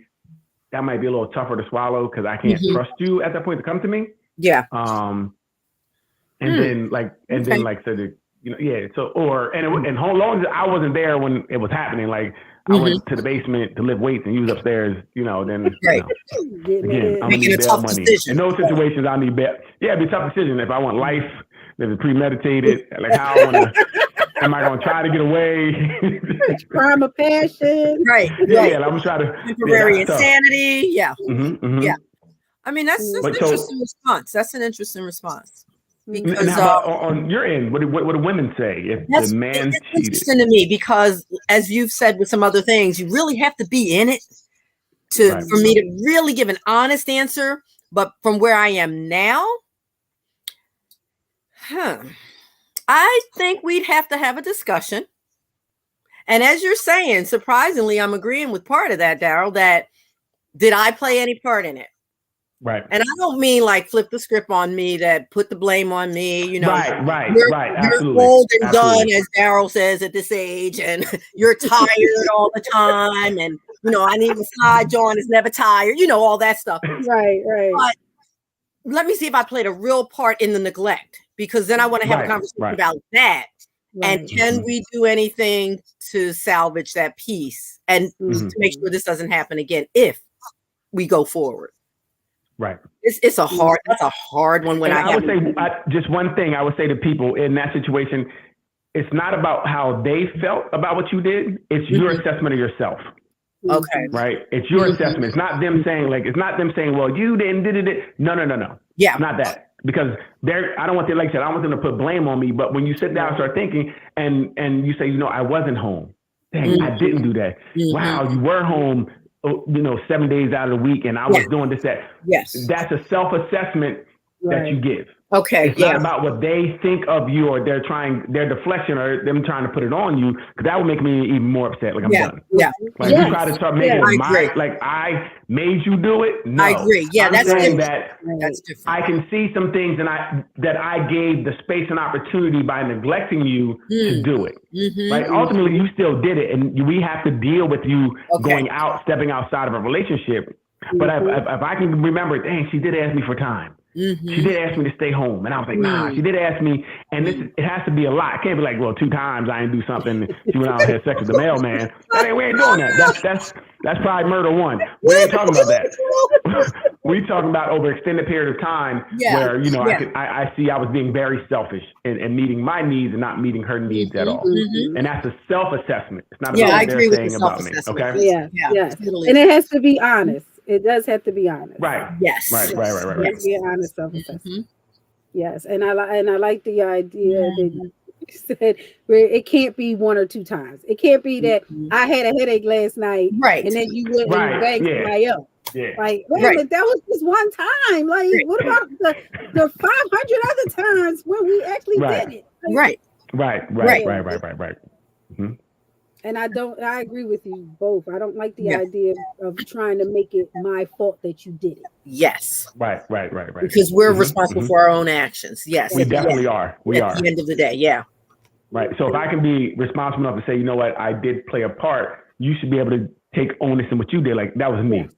Speaker 3: that might be a little tougher to swallow because I can't trust you at that point to come to me.
Speaker 2: Yeah.
Speaker 3: Then said, and how long as I wasn't there when it was happening, like I went to the basement to lift weights and you was upstairs, then again, I'm gonna need bail money. Decision. In those situations, I need bail. Yeah, it'd be a tough decision if I want life. If it's premeditated, like how I want to. Am I going to try to get away?
Speaker 1: Crime of passion.
Speaker 2: Right.
Speaker 3: Yeah,
Speaker 2: right.
Speaker 3: I'm trying to
Speaker 2: Temporary insanity. Yeah. Yeah. I mean, that's an
Speaker 3: But
Speaker 2: interesting response. That's an interesting response. Because
Speaker 3: and how about on your end, what do women say if the man cheated?
Speaker 2: Interesting to me because, as you've said with some other things, you really have to be in it for me to really give an honest answer. But from where I am now, I think we'd have to have a discussion. And as you're saying, surprisingly, I'm agreeing with part of that, Daryl, that did I play any part in it?
Speaker 3: Right.
Speaker 2: And I don't mean like flip the script on me, that put the blame on me, you know.
Speaker 3: Right.
Speaker 2: You're
Speaker 3: Absolutely.
Speaker 2: old and done, as Daryl says at this age, and you're tired all the time. And, you know, I need a side John is never tired, you know, all that stuff.
Speaker 1: Right.
Speaker 2: But let me see if I played a real part in the neglect, because then I want to have a conversation about that. Right. And can we do anything to salvage that piece and to make sure this doesn't happen again if we go forward?
Speaker 3: Right.
Speaker 2: That's a hard one.
Speaker 3: I would say just one thing I would say to people in that situation, it's not about how they felt about what you did. It's your assessment of yourself.
Speaker 2: Okay.
Speaker 3: Right. It's your assessment. It's not them saying well, you didn't did it. No.
Speaker 2: Yeah.
Speaker 3: Not that. Because I don't want them, like I said, I don't want them to put blame on me. But when you sit down and start thinking and you say, I wasn't home. Dang, I didn't do that. Wow, you were home, 7 days out of the week, and I was doing this, that.
Speaker 2: Yes.
Speaker 3: That's a self-assessment that you give.
Speaker 2: Okay.
Speaker 3: It's not about what they think of you or their deflection or them trying to put it on you, because that would make me even more upset. Like I'm done.
Speaker 2: Yeah.
Speaker 3: Like you try to start making it I made you do it. No.
Speaker 2: I agree. Yeah,
Speaker 3: that's saying that
Speaker 2: that's different.
Speaker 3: I can see some things that I gave the space and opportunity by neglecting you to do it. Right. Ultimately, you still did it, and we have to deal with you stepping outside of a relationship. But if I can remember, dang, she did ask me for time. She did ask me to stay home, and I was like, nah. She did ask me, and it has to be a lot. It can't be like, well, 2 times I didn't do something. She went out and had sex with the mailman. We ain't doing that. That's probably murder 1. We ain't talking about that. We talking about over an extended period of time where I see I was being very selfish and meeting my needs and not meeting her needs at all. And that's a self-assessment. It's not about what they're saying about me. Okay.
Speaker 1: Yeah. And it has to be honest. It does have to be honest.
Speaker 3: Right.
Speaker 2: Yes.
Speaker 3: Right.
Speaker 1: It has to be an honest self-assessment. Yes. And I like the idea that you said where it can't be 1 or 2 times. It can't be that I had a headache last night, and then you went and banged somebody else. Yeah. Like, wait a minute, that was just one time. Like, what about the 500 other times when we actually did it?
Speaker 2: Like,
Speaker 3: Right.
Speaker 1: And I agree with you both. I don't like the idea of trying to make it my fault that you did it.
Speaker 2: Yes.
Speaker 3: Right.
Speaker 2: Because we're responsible for our own actions. Yes.
Speaker 3: We definitely are. We are.
Speaker 2: At the end of the day,
Speaker 3: Right. So if I can be responsible enough to say, you know what, I did play a part, you should be able to take onus in what you did. Like, that was me.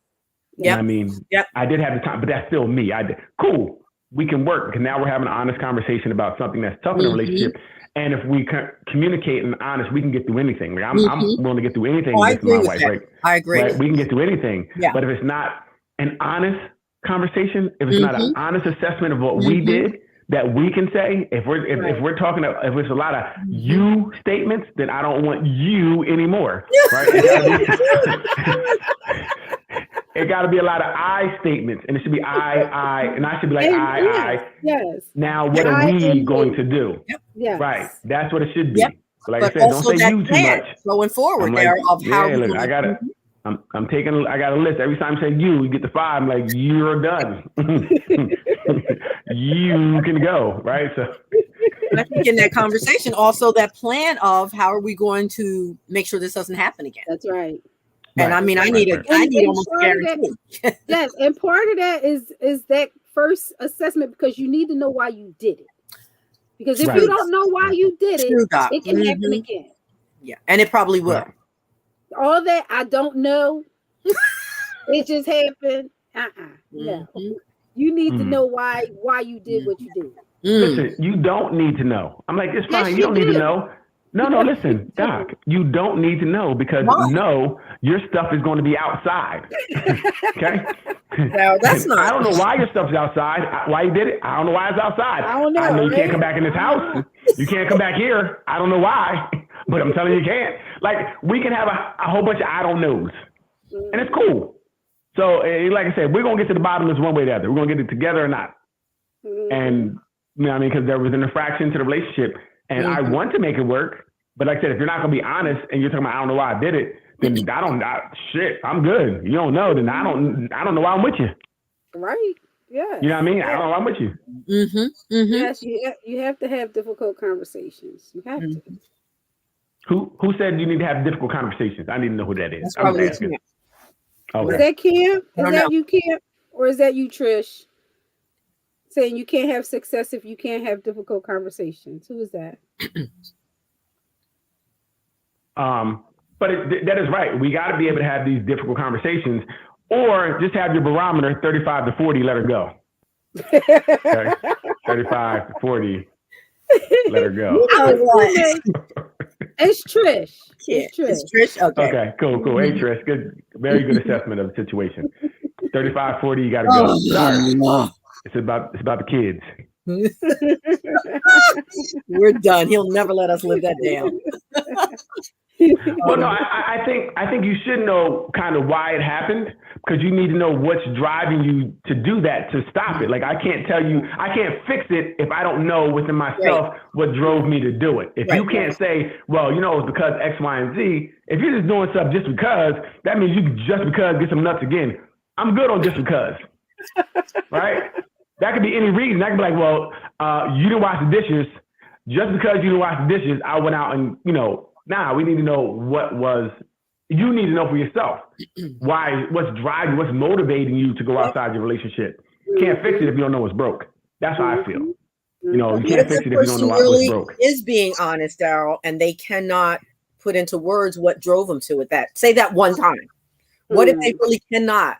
Speaker 2: Yeah.
Speaker 3: I mean, I did have the time, but that's still me. I did. Cool. We can work, because now we're having an honest conversation about something that's tough in a relationship. And if we communicate and honest, we can get through anything. Like I'm willing to get through anything with my wife. Right?
Speaker 2: I agree.
Speaker 3: Right? We can get through anything.
Speaker 2: Yeah.
Speaker 3: But if it's not an honest conversation, if it's not an honest assessment of what we did that we can say, if we're talking, if it's a lot of you statements, then I don't want you anymore. Right? It got to be a lot of I statements, and it should be I, and I should be like I.
Speaker 1: Yes.
Speaker 3: Now, what are we going to do?
Speaker 1: Yes.
Speaker 3: Right. That's what it should be.
Speaker 2: Yep.
Speaker 3: Like
Speaker 2: But
Speaker 3: I said, don't say you too much.
Speaker 2: Going forward,
Speaker 3: Like,
Speaker 2: there of how.
Speaker 3: look, I got I got a list. Every time I say you get the 5. I'm like, you're done. You can go. Right. So.
Speaker 2: I think in that conversation, also that plan of how are we going to make sure this doesn't happen again.
Speaker 1: That's right.
Speaker 2: And I mean, I need almost a guarantee.
Speaker 1: Yes, and part of that is that first assessment, because you need to know why you did it. Because if you don't know why you did it, it can happen again.
Speaker 2: Yeah, and it probably will.
Speaker 3: Right.
Speaker 1: All that I don't know, it just happened. No, you need to know why you did what you did.
Speaker 3: Listen, you don't need to know. I'm like, it's fine. You don't need to know. No, listen, Doc, you don't need to know because your stuff is going to be outside. Okay?
Speaker 2: No, that's not.
Speaker 3: I don't know why your stuff's outside. Why you did it? I don't know why it's outside.
Speaker 1: I don't know.
Speaker 3: I know you can't come back in this house. You can't come back here. I don't know why, but I'm telling you, you can't. Like, we can have a whole bunch of I don't knows, and it's cool. So, like I said, we're going to get to the bottom of this one way or the other. We're going to get it together or not. And, you know what I mean? Because there was an infraction to the relationship, and I want to make it work. But like I said, if you're not going to be honest and you're talking about, I don't know why I did it, then I'm good. You don't know, then I don't know why I'm with you.
Speaker 1: Right. Yeah.
Speaker 3: You know what I mean? I don't know why I'm with you.
Speaker 1: Yes, you have to have difficult conversations. You have to.
Speaker 3: Who said you need to have difficult conversations? I need to know who that is.
Speaker 2: That's
Speaker 3: I'm asking. Okay.
Speaker 1: Is that Cam? Is that you, Cam? Or is that you, Trish? Saying you can't have success if you can't have difficult conversations. Who is that?
Speaker 3: But that is right. We got to be able to have these difficult conversations, or just have your barometer 35 to 40. Let her go. Okay? 35 to 40. Let her go.
Speaker 1: It's Trish.
Speaker 2: It's Trish.
Speaker 3: Okay. Cool. Hey, Trish. Good. Very good assessment of the situation. 35, 40. You got to go. Sorry. It's about the kids.
Speaker 2: We're done. He'll never let us live that down.
Speaker 3: Well, no, I think you should know kind of why it happened, because you need to know what's driving you to do that, to stop it. Like, I can't fix it if I don't know within myself what drove me to do it. If you can't say, well, it's because X, Y, and Z, if you're just doing stuff just because, that means you can just because get some nuts again. I'm good on just because, right? That could be any reason. That could be like, well, you didn't wash the dishes. Just because you didn't wash the dishes, I went out and, we need to know you need to know for yourself. Why, what's driving, what's motivating you to go outside your relationship. You can't fix it if you don't know what's broke. That's how I feel. You can't fix it if you don't know what's broke.
Speaker 2: Is being honest, Daryl, and they cannot put into words what drove them to it. Say that one time. What if they really cannot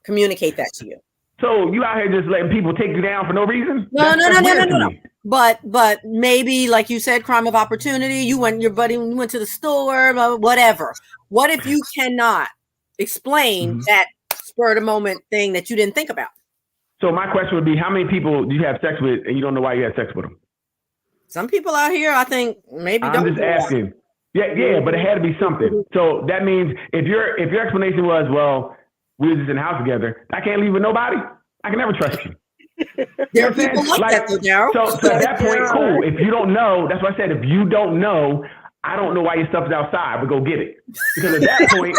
Speaker 2: communicate that to you?
Speaker 3: So you out here just letting people take you down for no reason?
Speaker 2: No. But maybe, like you said, crime of opportunity. You went to the store, whatever. What if you cannot explain that spur of the moment thing that you didn't think about?
Speaker 3: So my question would be, how many people do you have sex with and you don't know why you had sex with them?
Speaker 2: Some people out here, I think, maybe don't.
Speaker 3: I'm just asking. Yeah, but it had to be something. So that means if your explanation was, well, we were just in the house together, I can't leave with nobody. I can never trust you.
Speaker 2: There are people like that, though, Daryl.
Speaker 3: So at that point, cool. If you don't know, that's what I said. If you don't know, I don't know why your stuff is outside, but go get it. Because at that point,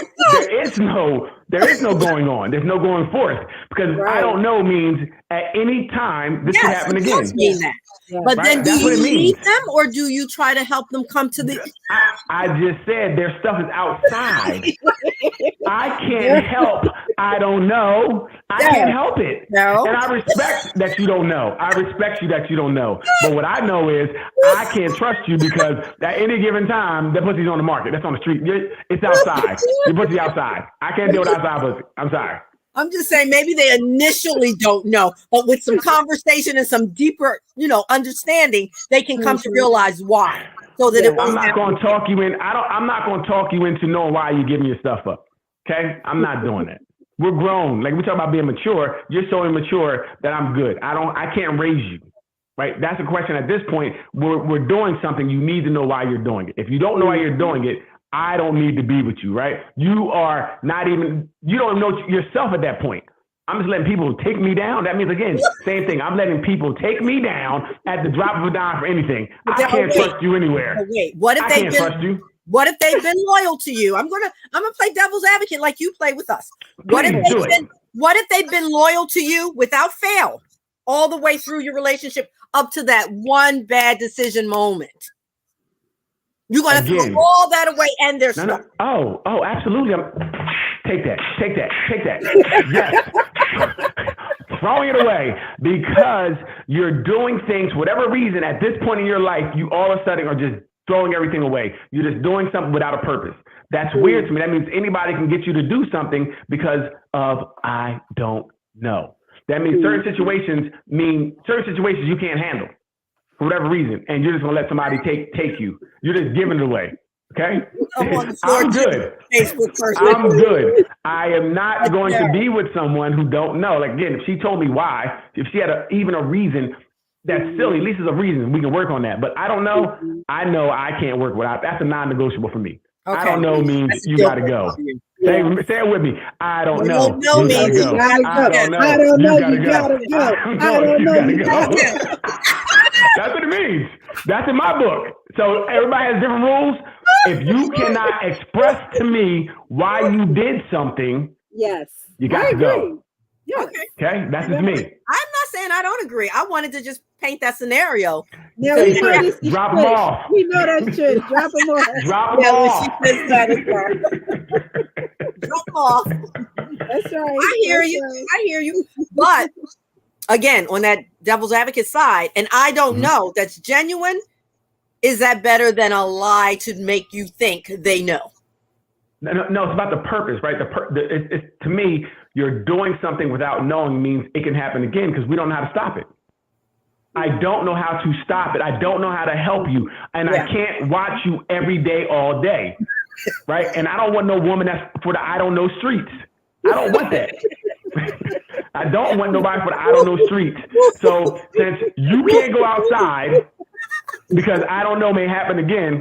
Speaker 3: there is no going on. There's no going forth. Because I don't know means at any time this could happen again.
Speaker 2: Mean that. Yeah. But then do you leave them, or do you try to help them come to the...
Speaker 3: I just said their stuff is outside. I can't help. I don't know. I can't help it.
Speaker 2: No.
Speaker 3: And I respect that you don't know. I respect you that you don't know. But what I know is I can't trust you because at any given time, that pussy's on the market. That's on the street. It's outside. Your pussy outside. I can't deal with outside pussy. I'm sorry.
Speaker 2: I'm just saying maybe they initially don't know, but with some conversation and some deeper, understanding, they can come to realize why. So that
Speaker 3: I'm not going to talk you in. I'm not going to talk you into knowing why you're giving your stuff up. Okay, I'm not doing that. We're grown. Like we talk about being mature. You're so immature that I'm good. I can't raise you. Right. That's the question. At this point, we're doing something. You need to know why you're doing it. If you don't know why you're doing it, I don't need to be with you, right? You don't even know yourself at that point. I'm just letting people take me down. That means, again, same thing. I'm letting people take me down at the drop of a dime for anything. I can't trust you anywhere.
Speaker 2: What if they've been loyal to you? I'm gonna play devil's advocate like you play with us. What if they've been loyal to you without fail all the way through your relationship up to that one bad decision moment? You're going to throw all that away and their stuff.
Speaker 3: No. Oh, absolutely. Take that. Yes. Throwing it away because you're doing things, whatever reason, at this point in your life, you all of a sudden are just throwing everything away. You're just doing something without a purpose. That's weird to me. That means anybody can get you to do something because of I don't know. That means certain situations you can't handle. for whatever reason, and you're just gonna let somebody take you. You're just giving it away. Okay? I'm good. I'm good. I am not going to be with someone who don't know. Like, again, if she told me why, if she had even a reason that's silly, at least it's a reason, we can work on that. But I don't know. I know I can't work without. That's a non-negotiable for me. Okay. I don't know means you got to go. Say it with me. I don't know. You got to go. I don't know.
Speaker 1: I don't know. You got to go. I don't know. You got to go.
Speaker 3: That's what it means. That's in my book. So everybody has different rules. If you cannot express to me why you did something,
Speaker 1: yes,
Speaker 3: you got to go.
Speaker 2: Yes.
Speaker 3: Okay, that's just me.
Speaker 2: I'm not saying I don't agree. I wanted to just paint that scenario.
Speaker 1: Yeah, we know this.
Speaker 3: Drop them off.
Speaker 1: We know that shit. Drop them off.
Speaker 3: Drop them off.
Speaker 2: Drop them off.
Speaker 1: That's right.
Speaker 2: I hear you. But again, on that devil's advocate side, and I don't know, that's genuine. Is that better than a lie to make you think they know?
Speaker 3: No, it's about the purpose, right? It's to me, you're doing something without knowing means it can happen again because we don't know how to stop it. I don't know how to stop it. I don't know how to help you. And I can't watch you every day, all day, right? And I don't want no woman that's for the I don't know streets. I don't want that. I don't want nobody for the I don't know streets. So since you can't go outside, because I don't know may happen again,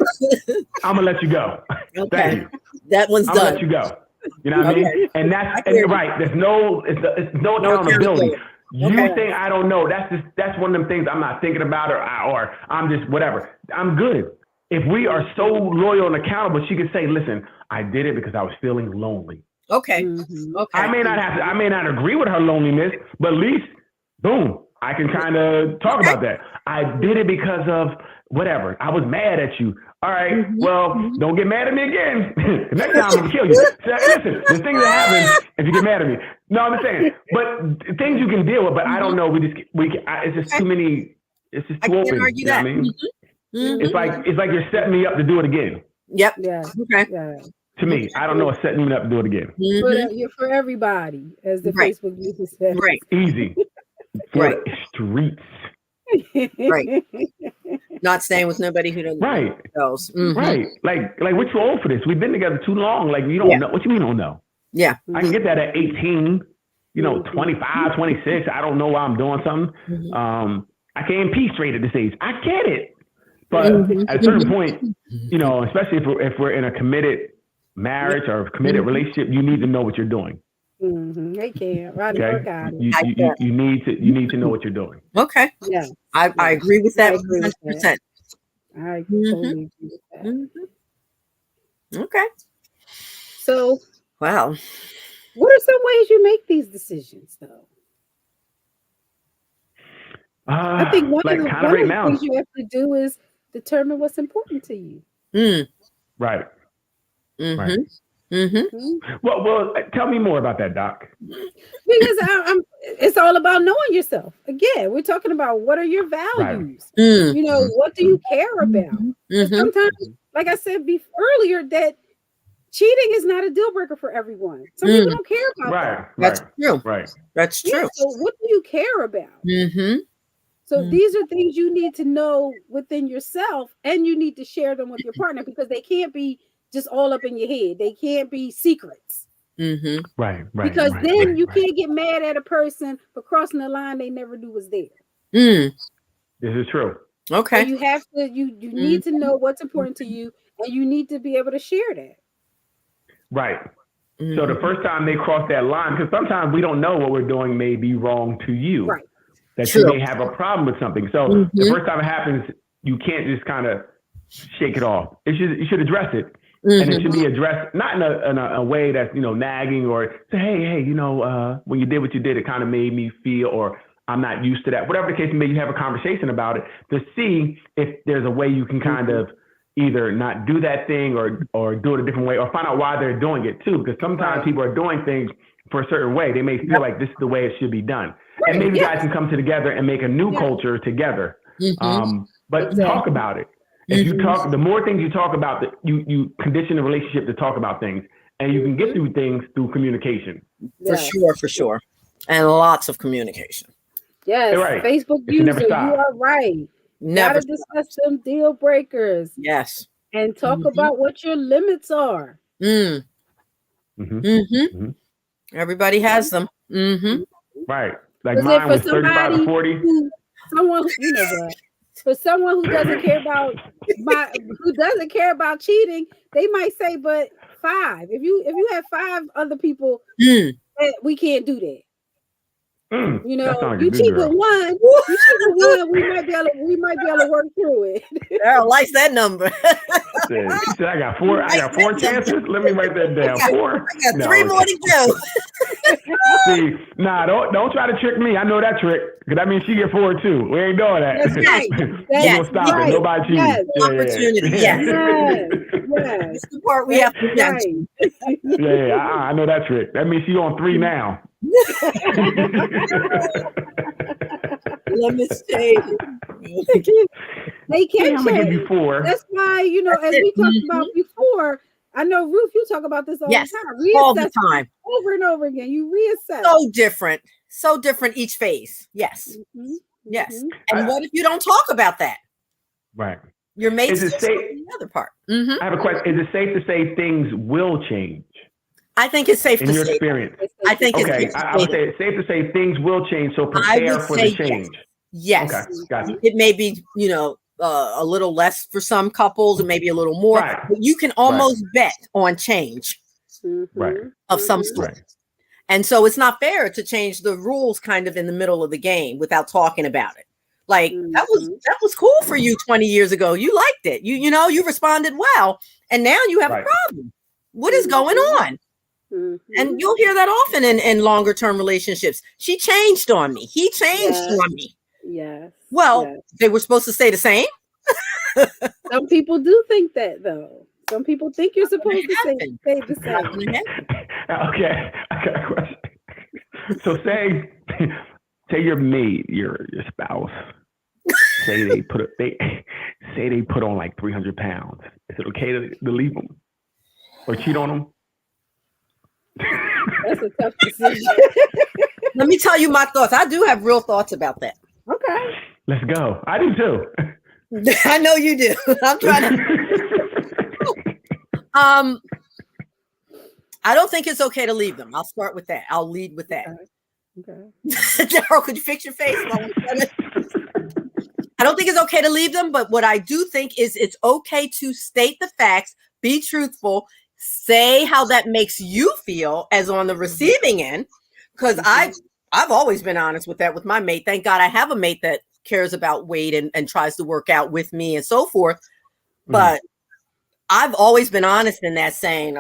Speaker 3: I'm gonna let you go.
Speaker 2: Okay.
Speaker 3: Thank you.
Speaker 2: That one's
Speaker 3: I'm
Speaker 2: done.
Speaker 3: gonna let you go. You know what I mean? And you're right. There's no accountability. You think I don't know. That's one of them things I'm not thinking about or I'm just whatever. I'm good. If we are so loyal and accountable, she could say, listen, I did it because I was feeling lonely.
Speaker 2: Okay. Okay.
Speaker 3: I may not agree with her loneliness, but at least boom, I can kind of talk about that. I did it because of whatever. I was mad at you. All right, well, don't get mad at me again. Next time I'm gonna kill you. So, listen, there's things that happen if you get mad at me. No, I'm just saying. But things you can deal with, but I don't know. It's just too many. It's just too open. You know what I mean? It's like you're setting me up to do it again.
Speaker 2: Yep.
Speaker 1: Yeah.
Speaker 2: Okay.
Speaker 1: Yeah.
Speaker 3: To me, I don't know what's setting me up to do it again.
Speaker 1: You're for everybody, as the Facebook user says.
Speaker 2: Right.
Speaker 3: Easy. For the streets.
Speaker 2: Right. Not staying with nobody who doesn't know themselves.
Speaker 3: Right. Like we're too old for this. We've been together too long. Like you don't know. What you mean you don't know?
Speaker 2: Yeah.
Speaker 3: I can get that at 18, 25, 26. I don't know why I'm doing something. I can't pee straight at this age. I get it. But at a certain point, especially if we're in a committed marriage or a committed relationship, you need to know what you're doing.
Speaker 1: They can't. Right. Okay.
Speaker 3: You need to know what you're doing.
Speaker 2: Okay.
Speaker 1: Yeah.
Speaker 2: I agree with that 100%.
Speaker 1: I totally agree with that.
Speaker 2: Okay.
Speaker 1: So,
Speaker 2: wow.
Speaker 1: What are some ways you make these decisions, though? I think one of the things you have to do is determine what's important to you.
Speaker 3: Right. Right. Well, tell me more about that, Doc.
Speaker 1: Because it's all about knowing yourself. Again, we're talking about what are your values. Right. What do you care about? Sometimes, like I said earlier, that cheating is not a deal breaker for everyone. Some people don't care about that.
Speaker 2: That's true.
Speaker 3: Right.
Speaker 2: That's true.
Speaker 1: Yeah, so what do you care about? So these are things you need to know within yourself, and you need to share them with your partner because they can't be just all up in your head. They can't be secrets.
Speaker 3: Right.
Speaker 1: Because then you can't get mad at a person for crossing the line they never knew was there.
Speaker 3: This is true.
Speaker 2: Okay.
Speaker 1: So you have to, you need to know what's important to you, and you need to be able to share that.
Speaker 3: Right. So the first time they cross that line, because sometimes we don't know what we're doing may be wrong to you.
Speaker 1: Right.
Speaker 3: That you may have a problem with something. So the first time it happens, you can't just kind of shake it off. You should address it. And it should be addressed not in a way that's, nagging or say, hey, when you did what you did, it kind of made me feel, or I'm not used to that. Whatever the case may be, you have a conversation about it to see if there's a way you can kind of either not do that thing or do it a different way, or find out why they're doing it too. Because sometimes people are doing things for a certain way. They may feel like this is the way it should be done. And maybe you guys can come together and make a new culture together. But talk about it. If you talk, the more things you talk about, you condition the relationship to talk about things, and you can get through things through communication.
Speaker 2: For sure. And lots of communication.
Speaker 1: Yes,
Speaker 3: right.
Speaker 1: Facebook user, you are right.
Speaker 2: Never.
Speaker 1: Gotta discuss them deal breakers.
Speaker 2: Yes.
Speaker 1: And talk about what your limits are.
Speaker 2: Everybody has them.
Speaker 3: Right. Like mine was 35 to 40.
Speaker 1: Someone, you know what? For someone who doesn't care about cheating, they might say, but 5. If you have 5 other people, we can't do that. You know,
Speaker 3: like
Speaker 1: you cheat with one, we might be able to work through it.
Speaker 2: Daryl likes that number.
Speaker 3: I got 4 chances. Let me write that down. 4.
Speaker 2: I got 3 more to go.
Speaker 3: See, don't try to trick me. I know that trick. Because that means she get 4 too. We ain't doing that.
Speaker 1: That's right.
Speaker 3: We'll stop it. Nobody cheating.
Speaker 2: Yes. Opportunity. Yes. That's the part we have to
Speaker 3: get. I know that trick. That means she's on 3 now.
Speaker 2: Let me say,
Speaker 1: they can't
Speaker 3: I'm gonna give you 4.
Speaker 1: That's why, you know, as we talked about before, I know Ruth, you talk about this all the time.
Speaker 2: All the time,
Speaker 1: over and over again. You reassess.
Speaker 2: So different each phase. Yes, yes. And what if you don't talk about that?
Speaker 3: Right.
Speaker 2: Your mate's the other part.
Speaker 3: I have a question. Is it safe to say things will change?
Speaker 2: I think it's safe
Speaker 3: in your experience.
Speaker 2: I think it's
Speaker 3: safe. I would say it's safe to say things will change. So prepare for the change.
Speaker 2: Yes.
Speaker 3: Okay. Gotcha.
Speaker 2: It may be, you know, a little less for some couples, and maybe a little more.
Speaker 3: Right.
Speaker 2: But you can almost bet on change, of some sort.
Speaker 3: Right.
Speaker 2: And so it's not fair to change the rules kind of in the middle of the game without talking about it. Like that was cool for you 20 years ago. You liked it. You know, you responded well, and now you have a problem. What is going on? And you'll hear that often in longer term relationships. She changed on me. He changed on me.
Speaker 1: Yes.
Speaker 2: Well, they were supposed to stay the same.
Speaker 1: Some people do think that, though. Some people think you're supposed to stay the same.
Speaker 3: Okay, I got a question. So say your mate, your spouse, say they put on like 300 pounds. Is it okay to leave them or cheat on them?
Speaker 1: That's a tough decision.
Speaker 2: Let me tell you my thoughts. I do have real thoughts about that.
Speaker 1: Okay.
Speaker 3: Let's go. I do too.
Speaker 2: I know you do. I'm trying to. I don't think it's okay to leave them. I'll start with that. I'll lead with that.
Speaker 1: Okay.
Speaker 2: Daryl, could you fix your face? I don't think it's okay to leave them, but what I do think is it's okay to state the facts, be truthful, say how that makes you feel as on the receiving end, because I've always been honest with that with my mate. Thank God I have a mate that cares about weight and tries to work out with me and so forth. But I've always been honest in that, saying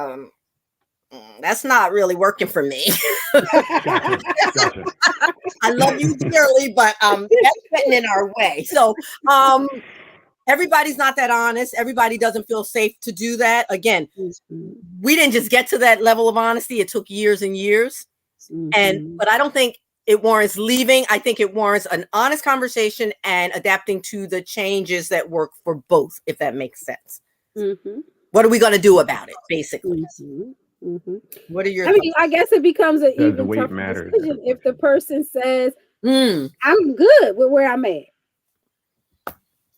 Speaker 2: that's not really working for me.
Speaker 3: Gotcha.
Speaker 2: I love you dearly, but that's getting in our way. So everybody's not that honest. Everybody doesn't feel safe to do that. Again, we didn't just get to that level of honesty. It took years and years. But I don't think it warrants leaving. I think it warrants an honest conversation and adapting to the changes that work for both, if that makes sense. What are we going to do about it, basically? What are your thoughts?
Speaker 1: I guess it becomes an even tougher decision if the person says, I'm good with where I'm at.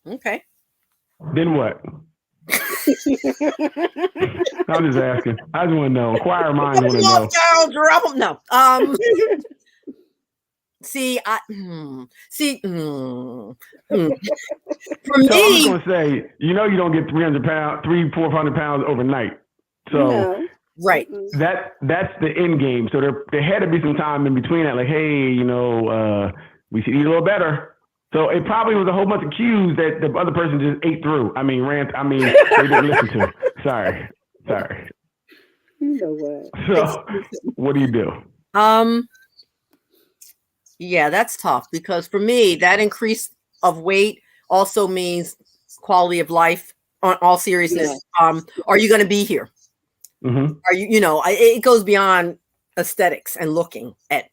Speaker 2: Okay.
Speaker 3: Then what? I'm just asking. I just want to know. Inquirer minds want to know.
Speaker 2: No. For me,
Speaker 3: so I'm just gonna say, you don't get 400 pounds overnight. So
Speaker 2: right.
Speaker 3: That's the end game. So there had to be some time in between that, like, hey, we should eat a little better. So it probably was a whole bunch of cues that the other person just ate through. They didn't listen to. Sorry.
Speaker 1: You know what?
Speaker 3: So what do you do?
Speaker 2: Yeah, that's tough, because for me, that increase of weight also means quality of life. On all seriousness, are you going to be here? Are you? It goes beyond aesthetics and looking at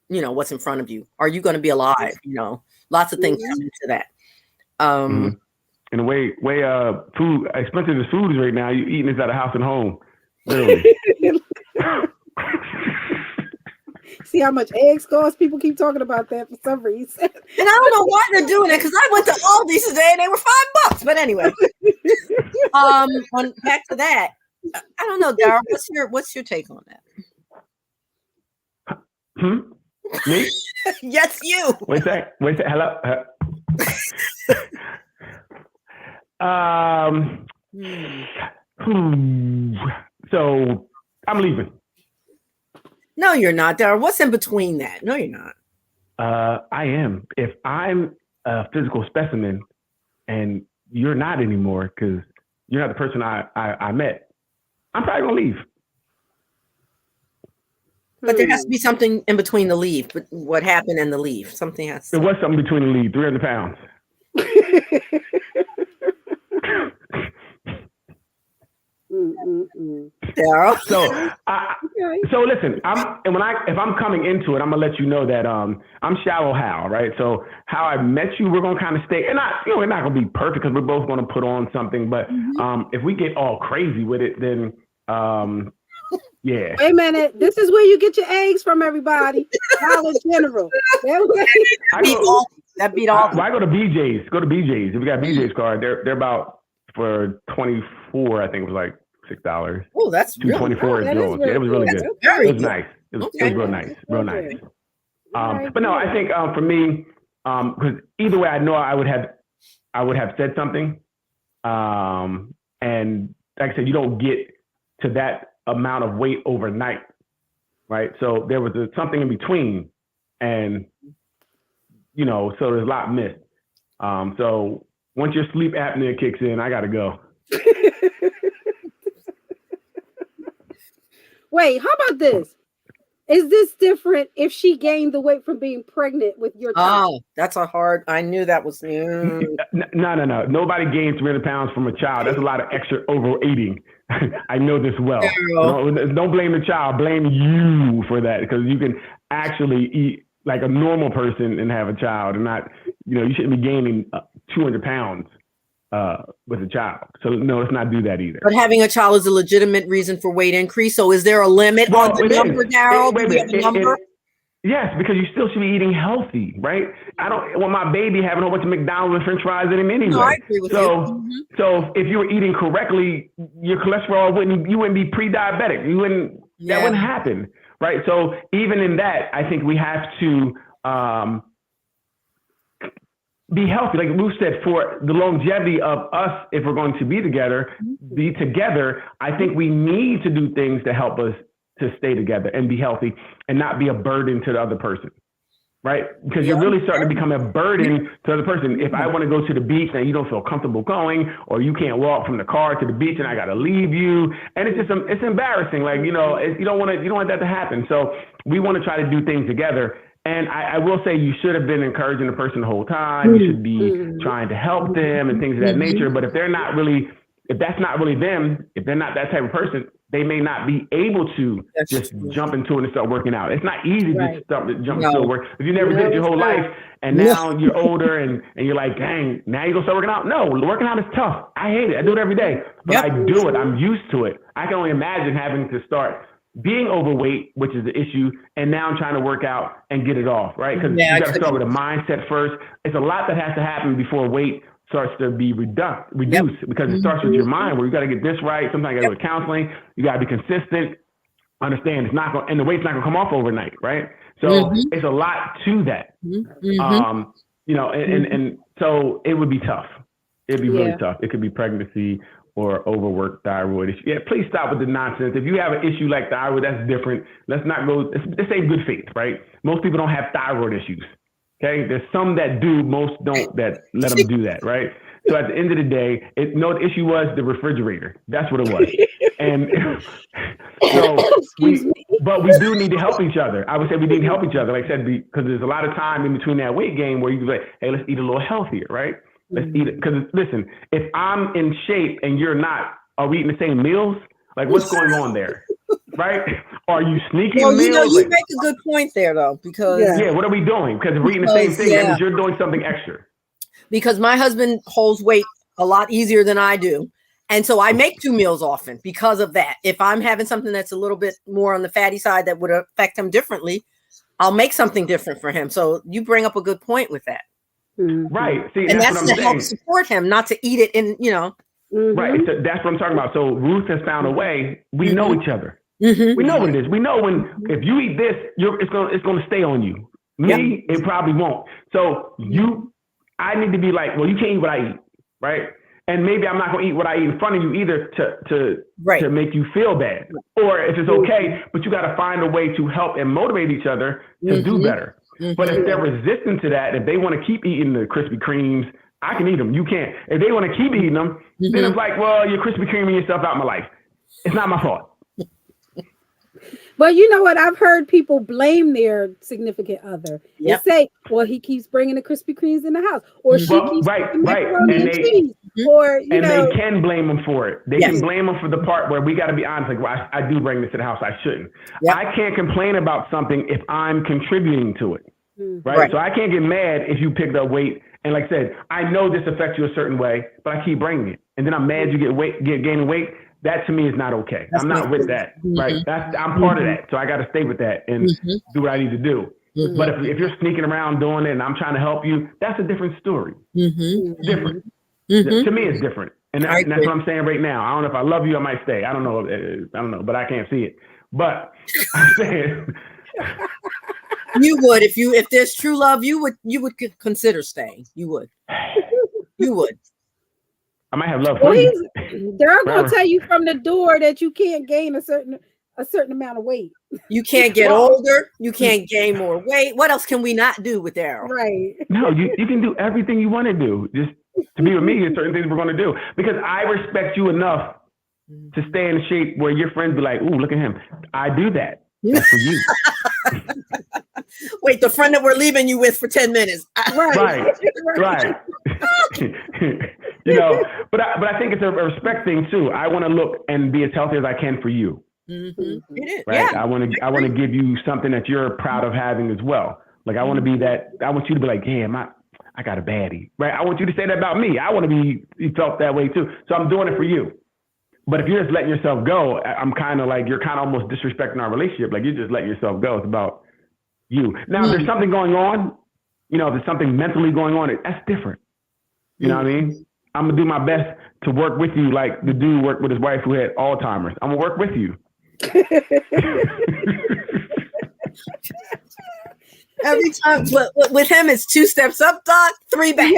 Speaker 2: what's in front of you. Are you going to be alive? Lots of things come into that.
Speaker 3: And the way food expensive as food is right now, you eating this at a house and home. Literally.
Speaker 1: See how much eggs cost? People keep talking about that for some reason.
Speaker 2: And I don't know why they're doing it, because I went to Aldi's today and they were $5. But anyway, back to that. I don't know, Daryl. What's your take on that?
Speaker 3: Me?
Speaker 2: Yes, you.
Speaker 3: Wait a sec. Hello. So I'm leaving.
Speaker 2: No, you're not, Daryl. What's in between that? No, you're not.
Speaker 3: I am. If I'm a physical specimen and you're not anymore because you're not the person I met, I'm probably gonna leave.
Speaker 2: But there has to be something in between the leave. But what happened and the leave? Something has to.
Speaker 3: There was something between the leave. 300 pounds.
Speaker 2: Daryl.
Speaker 3: So listen. If I'm coming into it, I'm gonna let you know that I'm shallow Hal, right? So how I met you, we're gonna kind of stay, and we're not gonna be perfect because we're both gonna put on something. But if we get all crazy with it, then yeah.
Speaker 1: Wait a minute. This is where you get your eggs from, everybody. Dollar General.
Speaker 2: That beat all.
Speaker 3: I go to BJ's. Go to BJ's. If you got BJ's card, they're about for 24. I think it was like $6.
Speaker 2: Oh, that's
Speaker 3: $2.24 is Jones. Yeah, it was really good. It was nice. It was real nice. Real nice. But no, I think for me, because either way, I know I would have said something. And like I said, you don't get to that amount of weight overnight, right? So there was something in between, and so there's a lot missed. So once your sleep apnea kicks in, I gotta go.
Speaker 1: Wait, how about this? Is this different if she gained the weight from being pregnant with your child?
Speaker 2: Oh, that's I knew that was new.
Speaker 3: No. Nobody gains 300 pounds from a child. That's a lot of extra overeating. I know this well. No, don't blame the child. Blame you for that, because you can actually eat like a normal person and have a child, and not, you shouldn't be gaining 200 pounds with a child. So no, let's not do that either.
Speaker 2: But having a child is a legitimate reason for weight increase. So is there a limit on the number, Daryl? Do we have a number?
Speaker 3: Yes, because you still should be eating healthy, right? I don't want my baby having a whole bunch of McDonald's and French fries in him anyway.
Speaker 2: No, I agree with you.
Speaker 3: So if you were eating correctly, your cholesterol wouldn't be pre-diabetic. That wouldn't happen, right? So even in that, I think we have to be healthy. Like Ruth said, for the longevity of us, if we're going to be together, I think we need to do things to help us to stay together and be healthy and not be a burden to the other person, right? Because you're really starting to become a burden to the other person. If I want to go to the beach and you don't feel comfortable going, or you can't walk from the car to the beach and I got to leave you, and it's embarrassing. Like, you don't want that to happen. So we want to try to do things together. And I will say, you should have been encouraging the person the whole time. You should be trying to help them and things of that nature. But if that's not really them, if they're not that type of person, they may not be able to just jump into it and start working out. It's not easy to jump into work. If you never did your whole life, and now you're older and you're like, dang, now you're gonna start working out. No, working out is tough. I hate it. I do it every day, but I do it. I'm used to it. I can only imagine having to start being overweight, which is the issue, and now I'm trying to work out and get it off, right? Because you got to start with a mindset first. It's a lot that has to happen before weight starts to be reduced, because it starts with your mind, where you got to get this right. Sometimes you got to go to counseling. You got to be consistent. Understand it's not going, and the weight's not going to come off overnight, right? So it's a lot to that. And so it would be tough. It'd be really tough. It could be pregnancy or overworked thyroid issue. Yeah, please stop with the nonsense. If you have an issue like thyroid, that's different. Let's not go. This ain't good faith, right? Most people don't have thyroid issues. Okay, there's some that do, most don't, that let them do that, right? So at the end of the day, the issue was the refrigerator. That's what it was. And but we do need to help each other. I would say we need to help each other, like I said, because there's a lot of time in between that weight gain where you can be like, hey, let's eat a little healthier, right? Let's eat it. Because listen, if I'm in shape and you're not, are we eating the same meals? Like, what's going on there? Right? Are you sneaking meals?
Speaker 2: You make a good point there, though, because
Speaker 3: what are we doing? Because if we're eating the same thing, that means you're doing something extra.
Speaker 2: Because my husband holds weight a lot easier than I do. And so I make 2 meals often because of that. If I'm having something that's a little bit more on the fatty side that would affect him differently, I'll make something different for him. So you bring up a good point with that.
Speaker 3: Right. See,
Speaker 2: and that's to help support him, not to eat it in,
Speaker 3: Right. So that's what I'm talking about. So Ruth has found a way. We know each other. We know what it is. We know if you eat this, it's gonna stay on you. Me, it probably won't. So I need to be like, well, you can't eat what I eat, right? And maybe I'm not gonna eat what I eat in front of you either to make you feel bad, or if it's okay. But you got to find a way to help and motivate each other to do better. But if they're resistant to that, if they want to keep eating the Krispy Kremes, I can eat them. You can't. If they want to keep eating them, then it's like, well, you're Krispy Kreming yourself out of my life. It's not my fault.
Speaker 1: But you know what? I've heard people blame their significant other and say, well, he keeps bringing the Krispy Kremes in the house, or she keeps bringing macaroni and cheese. They
Speaker 3: can blame them for it. They can blame them for the part where we got to be honest. Like, well, I do bring this to the house. I shouldn't. I can't complain about something if I'm contributing to it. Right? So I can't get mad if you picked up weight. And like I said, I know this affects you a certain way, but I keep bringing it. And then I'm mad you get gaining weight. That to me is not okay. I'm not with that. Right? I'm part of that. So I got to stay with that and do what I need to do. But if you're sneaking around doing it and I'm trying to help you, that's a different story. Different. To me, it's different. And that's what I'm saying right now. I don't know if I love you, I might stay. I don't know, but I can't see it. But I'm saying
Speaker 2: you would if there's true love, you would consider staying. You would.
Speaker 3: I might have love for you.
Speaker 1: They're going to tell you from the door that you can't gain a certain amount of weight.
Speaker 2: You can't get older. You can't gain more weight. What else can we not do with Daryl?
Speaker 1: Right.
Speaker 3: No, you can do everything you want to do. Just to be with me, there's certain things we're going to do. Because I respect you enough to stay in shape where your friends be like, ooh, look at him. I do that. That's for you.
Speaker 2: Wait, the friend that we're leaving you with for 10 minutes.
Speaker 3: Right. But I think it's a respect thing too. I want to look and be as healthy as I can for you.
Speaker 2: It is.
Speaker 3: Right. Yeah. I want to give you something that you're proud of having as well. Like I want to be that. I want you to be like, damn, I got a baddie. Right. I want you to say that about me. I want to be felt that way too. So I'm doing it for you. But if you're just letting yourself go, I'm kind of like, you're kind of almost disrespecting our relationship. Like you're just letting yourself go. It's about you. Now, if there's something going on, if there's something mentally going on, that's different. You know what I mean? I'm going to do my best to work with you like the dude worked with his wife who had Alzheimer's. I'm going to work with you.
Speaker 2: Every time with him, it's 2 steps up, Doc, 3 back.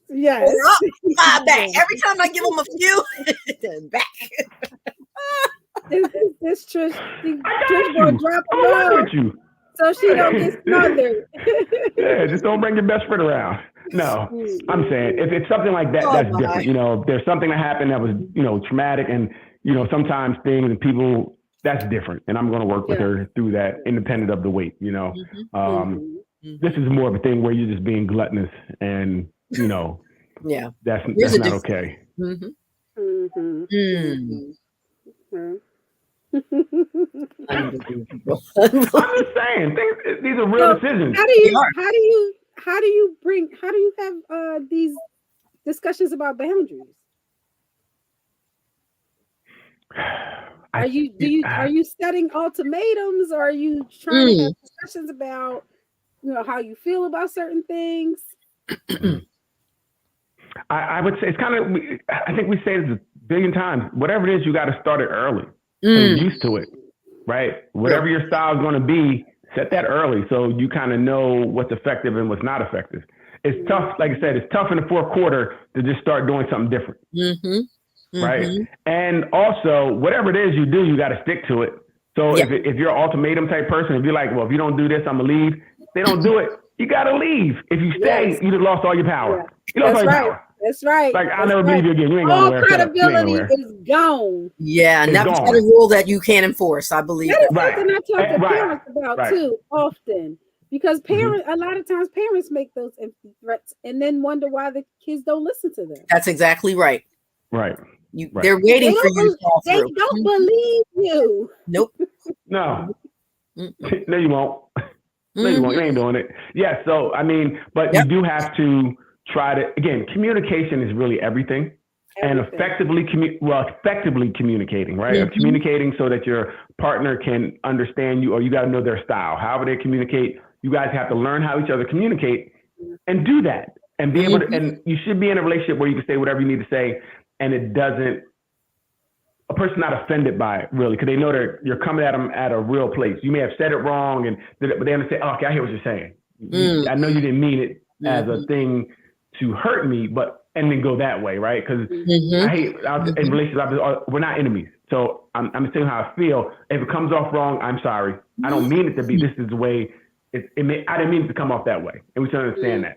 Speaker 1: Yes.
Speaker 2: 4 up, 5 back. Every time I give him a few, then back.
Speaker 1: This Trish gonna drop a load so she don't get smothered.
Speaker 3: Yeah, just don't bring your best friend around. No, I'm saying if it's something like that, that's different. If there's something that happened that was, traumatic and, sometimes things and people, that's different. And I'm going to work with her through that independent of the weight, This is more of a thing where you're just being gluttonous and, that's not okay. I'm just saying, these are real decisions.
Speaker 1: How do you have these discussions about boundaries? Are you setting ultimatums, or are you trying to have discussions about how you feel about certain things?
Speaker 3: I would say it's kind of, I think we say it a billion times, whatever it is, you got to start it early. So you're used to it, right? Whatever your style is going to be, set that early so you kind of know what's effective and what's not effective. It's tough, like I said, it's tough in the fourth quarter to just start doing something different. Right. And also, whatever it is you do, you got to stick to it. So if you're an ultimatum type person, if you're like, well, if you don't do this, I'm going to leave. They don't do it. You got to leave. If you stay, you just lost all your power. You lost all your power.
Speaker 1: That's right.
Speaker 3: Like, I'll never believe you again. You ain't
Speaker 1: all
Speaker 3: going
Speaker 1: credibility is gone.
Speaker 2: Yeah, and that's a rule that you can't enforce, I believe.
Speaker 1: That is something I talk to parents about too, often. Because a lot of times parents make those empty threats and then wonder why the kids don't listen to them.
Speaker 2: That's exactly right.
Speaker 3: Right.
Speaker 2: They're waiting for you to fall through.
Speaker 1: They don't believe you.
Speaker 2: Nope.
Speaker 3: No. No, you won't. No, you won't. You ain't doing it. Yeah. So, I mean, but you do have to try to, again, communication is really everything. And effectively communicating, right? Communicating so that your partner can understand you, or you got to know their style. However they communicate, You guys have to learn how each other communicate and do that. And be able to, and you should be in a relationship where you can say whatever you need to say, and it doesn't, a person not offended by it, really, because they know that you're coming at them at a real place. You may have said it wrong, but they understand, oh, okay, I hear what you're saying. I know you didn't mean it as a thing to hurt me, and then go that way, right? Because I hate, in relationships, we're not enemies. So I'm saying how I feel. If it comes off wrong, I'm sorry. I don't mean it to be, this is the way, I didn't mean it to come off that way. And we should understand that.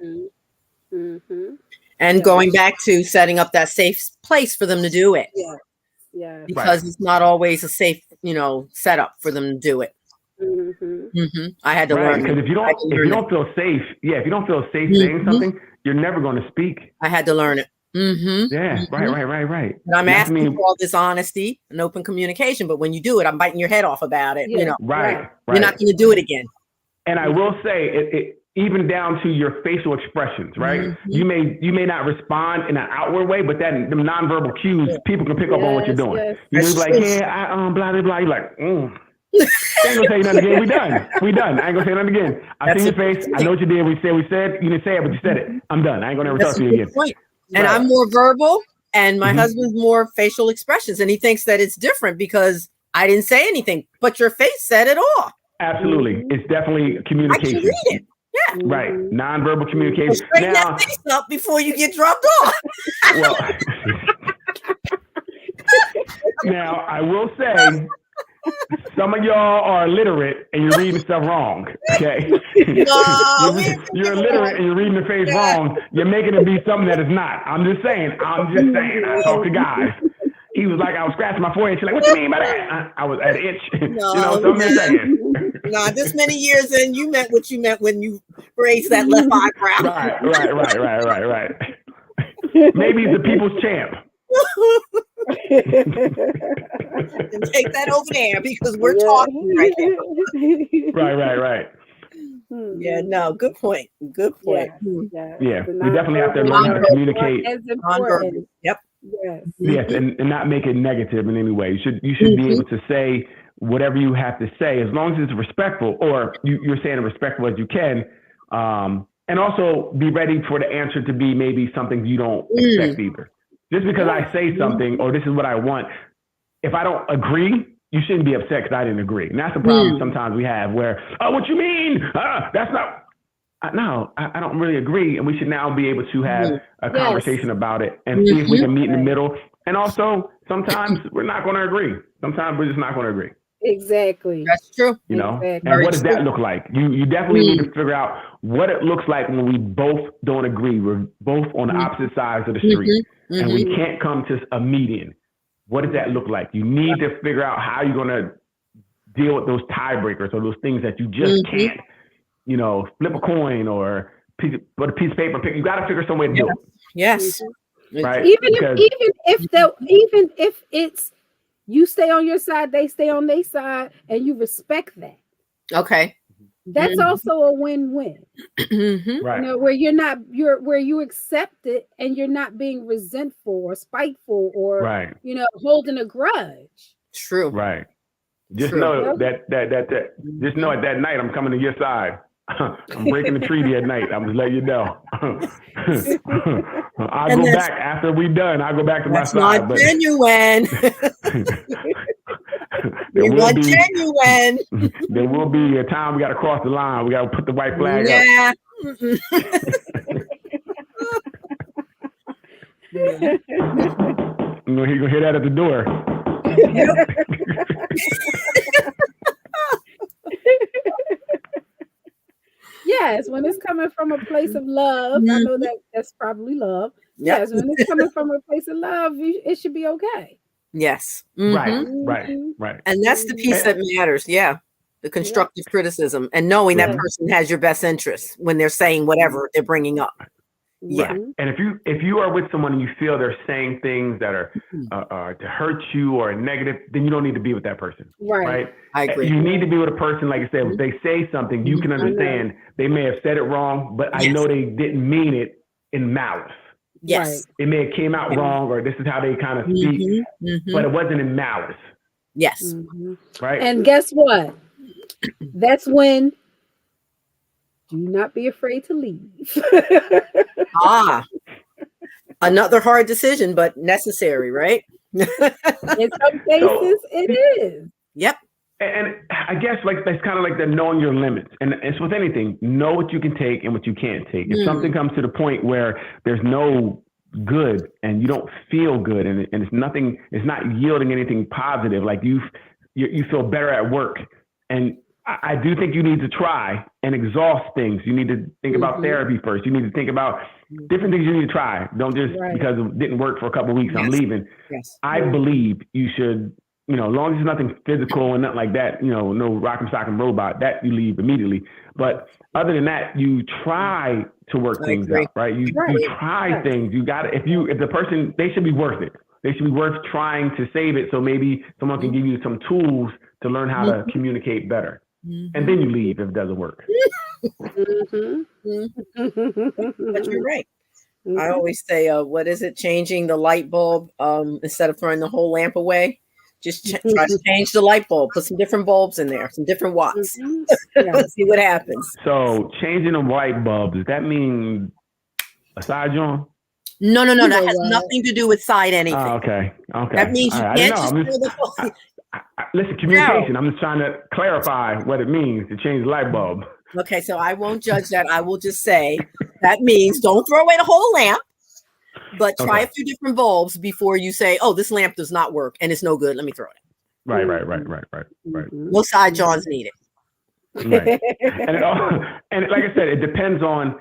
Speaker 2: And going back to setting up that safe place for them to do it.
Speaker 1: Yeah.
Speaker 2: Because it's not always a safe, setup for them to do it. I had to learn.
Speaker 3: Because if you don't feel safe saying something, you're never going to speak.
Speaker 2: I had to learn it.
Speaker 3: Yeah, right.
Speaker 2: And I'm asking for all this honesty and open communication, but when you do it, I'm biting your head off about it.
Speaker 3: Right.
Speaker 2: You're not going to do it again.
Speaker 3: And I will say, it even down to your facial expressions, right? You may not respond in an outward way, but then the nonverbal cues, people can pick up on what you're doing. You're like, blah, blah, blah. You're like, I ain't gonna say nothing again. We done. I ain't gonna say nothing again. I see your face. I know what you did. We said. You didn't say it, but you said it. I'm done. I ain't gonna ever talk to you again.
Speaker 2: Point. And I'm more verbal, and my husband's more facial expressions, and he thinks that it's different because I didn't say anything, but your face said it all.
Speaker 3: Absolutely, it's definitely communication.
Speaker 2: I can read it. Yeah.
Speaker 3: Right. Nonverbal communication.
Speaker 2: Straighten that face up before you get dropped off.
Speaker 3: Well, now I will say, some of y'all are illiterate and you're reading stuff wrong. Okay. You're illiterate and you're reading the face wrong. You're making it be something that is not. I'm just saying. I talk to guys. He was like, I was scratching my forehead. She's like, what you mean by that? I was at an itch. So I'm saying.
Speaker 2: This many years in, you meant what you meant when you raised that left eyebrow.
Speaker 3: Right. Maybe he's the people's champ.
Speaker 2: And take that over there because we're talking right now.
Speaker 3: Right.
Speaker 2: Yeah, no, good point. Yeah,
Speaker 3: we definitely have to learn how to communicate.
Speaker 2: Yep.
Speaker 3: Yes, and not make it negative in any way. You should be able to say whatever you have to say, as long as it's respectful, or you're saying it respectful as you can, and also be ready for the answer to be maybe something you don't expect either. Just because I say something, or this is what I want, if I don't agree, you shouldn't be upset because I didn't agree. And that's the problem sometimes we have where, what you mean? That's not... No, I don't really agree. And we should now be able to have a conversation about it and see if we can meet in the middle. And also, sometimes we're not going to agree. Sometimes we're just not going to agree.
Speaker 1: Exactly.
Speaker 2: That's true.
Speaker 3: And what does that look like? You definitely need to figure out what it looks like when we both don't agree. We're both on the opposite sides of the street and we can't come to a median. What does that look like? You need to figure out how you're going to deal with those tiebreakers or those things that you just can't. Flip a coin or put a piece of paper. You got to figure some way to do it.
Speaker 2: Yes.
Speaker 3: Right.
Speaker 1: Even if it's you stay on your side, they stay on their side, and you respect that.
Speaker 2: Okay.
Speaker 1: That's also a win-win.
Speaker 3: Right.
Speaker 1: Where where you accept it and you're not being resentful or spiteful or holding a grudge.
Speaker 2: True.
Speaker 3: Right. Just know that just know at that night I'm coming to your side. I'm breaking the treaty at night. I'm just letting you know. I'll go back after we're done. I'll go back to my side.
Speaker 2: That's not genuine. Genuine.
Speaker 3: There will be a time we got to cross the line. We got to put the white flag up. He's gonna hear that at the door.
Speaker 1: Yes, when it's coming from a place of love, I know that's probably love. Yes, when it's coming from a place of love, it should be okay.
Speaker 2: Yes.
Speaker 3: Right.
Speaker 2: And that's the piece that matters. Yeah. The constructive criticism and knowing that person has your best interests when they're saying whatever they're bringing up. Yeah.
Speaker 3: And if you are with someone and you feel they're saying things that are to hurt you or negative, then you don't need to be with that person. Right.
Speaker 2: I agree.
Speaker 3: You need to be with a person, like I said, if they say something, you can understand they may have said it wrong, but I know they didn't mean it in malice.
Speaker 2: Yes.
Speaker 3: It may have came out wrong, or this is how they kind of speak, but it wasn't in malice.
Speaker 2: Yes.
Speaker 3: Right.
Speaker 1: And guess what? That's when Do not be afraid to leave.
Speaker 2: Another hard decision, but necessary, right?
Speaker 1: In some cases, it is.
Speaker 2: Yep.
Speaker 3: And I guess that's kind of like the knowing your limits. And it's with anything, know what you can take and what you can't take. If something comes to the point where there's no good and you don't feel good and it's not yielding anything positive, like you feel better at work. And I do think you need to try and exhaust things. You need to think about therapy first. You need to think about different things you need to try. Don't just because it didn't work for a couple of weeks, I'm leaving.
Speaker 2: Yes.
Speaker 3: I believe you should, as long as it's nothing physical and nothing like that, no rock'em sock'em robot, that you leave immediately. But other than that, you try to work things out, right? You try things. You got to, if the person, they should be worth it. They should be worth trying to save it. So maybe someone can give you some tools to learn how to communicate better. And then you leave if it doesn't work.
Speaker 2: But you're right. I always say, what is it? Changing the light bulb instead of throwing the whole lamp away. Just try to change the light bulb. Put some different bulbs in there, some different watts. See what happens.
Speaker 3: So changing a light bulb, does that mean a side joint?
Speaker 2: No. That has nothing to do with side anything.
Speaker 3: Okay.
Speaker 2: That means you can't just throw the
Speaker 3: listen, communication. I'm just trying to clarify what it means to change the light bulb.
Speaker 2: Okay, so I won't judge that. I will just say that means don't throw away the whole lamp, but try a few different bulbs before you say, "Oh, this lamp does not work and it's no good. Let me throw it."
Speaker 3: Right.
Speaker 2: No side johns needed.
Speaker 3: Right. And like I said, it depends on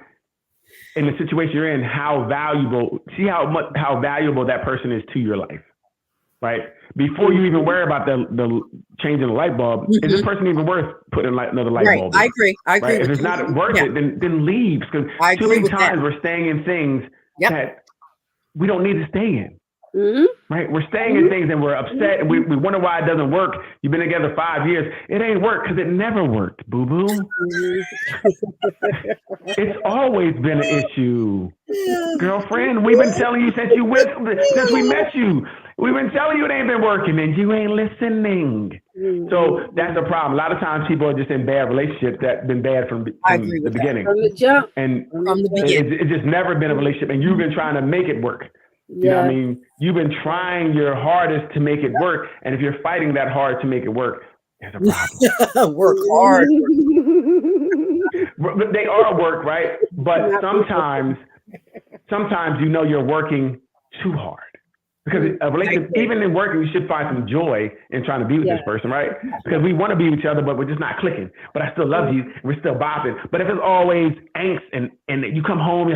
Speaker 3: in the situation you're in how valuable. See how valuable that person is to your life. Right. Before you even worry about the changing the light bulb, is this person even worth putting another light bulb in?
Speaker 2: I agree.
Speaker 3: If it's not worth it, then leave. Because too many times we're staying in things that we don't need to stay in. Right? We're staying in things and we're upset and we wonder why it doesn't work. You've been together 5 years. It ain't worked because it never worked, boo-boo. It's always been an issue. Girlfriend, we've been telling you since we met you. We've been telling you it ain't been working and you ain't listening. So that's the problem. A lot of times people are just in bad relationships that been bad from the beginning.
Speaker 1: From the jump.
Speaker 3: And it's just never been a relationship and you've been trying to make it work. You know what I mean? You've been trying your hardest to make it work. And if you're fighting that hard to make it work, there's a problem.
Speaker 2: Work hard.
Speaker 3: They are work, right? But sometimes you're working too hard. Because a relationship, even in working, you should find some joy in trying to be with this person, right? Because we want to be with each other, but we're just not clicking. But I still love you. We're still bopping. But if it's always angst and you come home,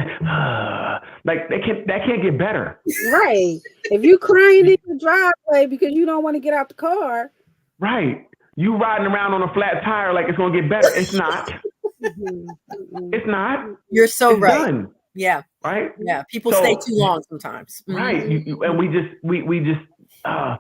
Speaker 3: like that can't get better.
Speaker 1: Right. If you crying in the driveway because you don't want to get out the car.
Speaker 3: Right. You riding around on a flat tire like it's going to get better. It's not. It's not.
Speaker 2: You're so
Speaker 3: it's
Speaker 2: right.
Speaker 3: Done.
Speaker 2: Yeah.
Speaker 3: Right.
Speaker 2: Yeah. People stay too long sometimes.
Speaker 3: Right. And we just I'm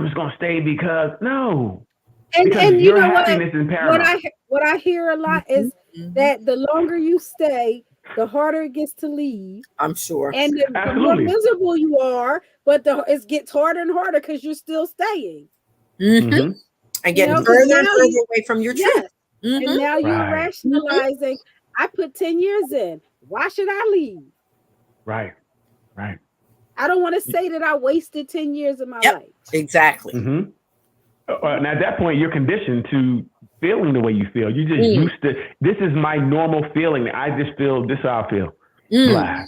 Speaker 3: just gonna stay because no.
Speaker 1: And you know
Speaker 3: happiness is paramount.
Speaker 1: What I hear a lot is that the longer you stay, the harder it gets to leave.
Speaker 2: I'm sure.
Speaker 1: And the more miserable you are, but it gets harder and harder because you're still staying.
Speaker 2: And getting further and further away from your truth.
Speaker 1: And now you're rationalizing. I put 10 years in. Why should I leave?
Speaker 3: Right.
Speaker 1: I don't want to say that I wasted 10 years of my life.
Speaker 2: Exactly.
Speaker 3: And at that point, you're conditioned to feeling the way you feel. You just used to, this is my normal feeling. I just feel, this is how I feel. Blah.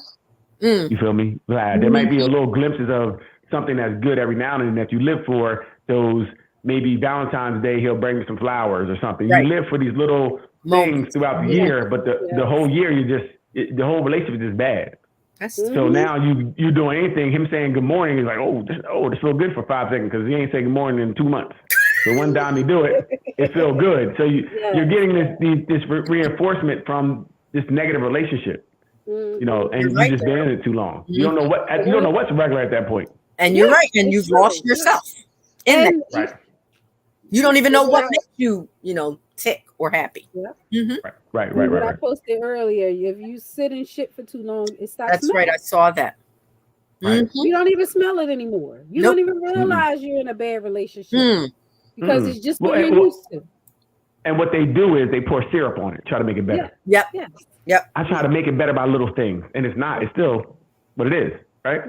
Speaker 3: You feel me? Blah. There might be a little glimpses of something that's good every now and then that you live for. Those, maybe Valentine's Day, he'll bring you some flowers or something. You live for these little things throughout the year, but the whole year, the whole relationship is just bad. So now you doing anything, him saying good morning is like, this feels good for 5 seconds because he ain't saying good morning in 2 months. So one time you do it, it feels good. So you're getting this reinforcement from this negative relationship, and you just been in it too long. You don't know what's regular at that point.
Speaker 2: And you're right, and you've lost yourself in that. Right. You don't even know what makes you, tick or happy.
Speaker 3: Right.
Speaker 1: What I posted earlier, if you sit in shit for too long, it stops.
Speaker 2: That's right. I saw that.
Speaker 3: Right.
Speaker 1: You don't even smell it anymore. You don't even realize you're in a bad relationship because it's just what you're used to.
Speaker 3: And what they do is they pour syrup on it, try to make it better.
Speaker 2: Yep.
Speaker 3: I try to make it better by little things, and it's not. It's still what it is, right?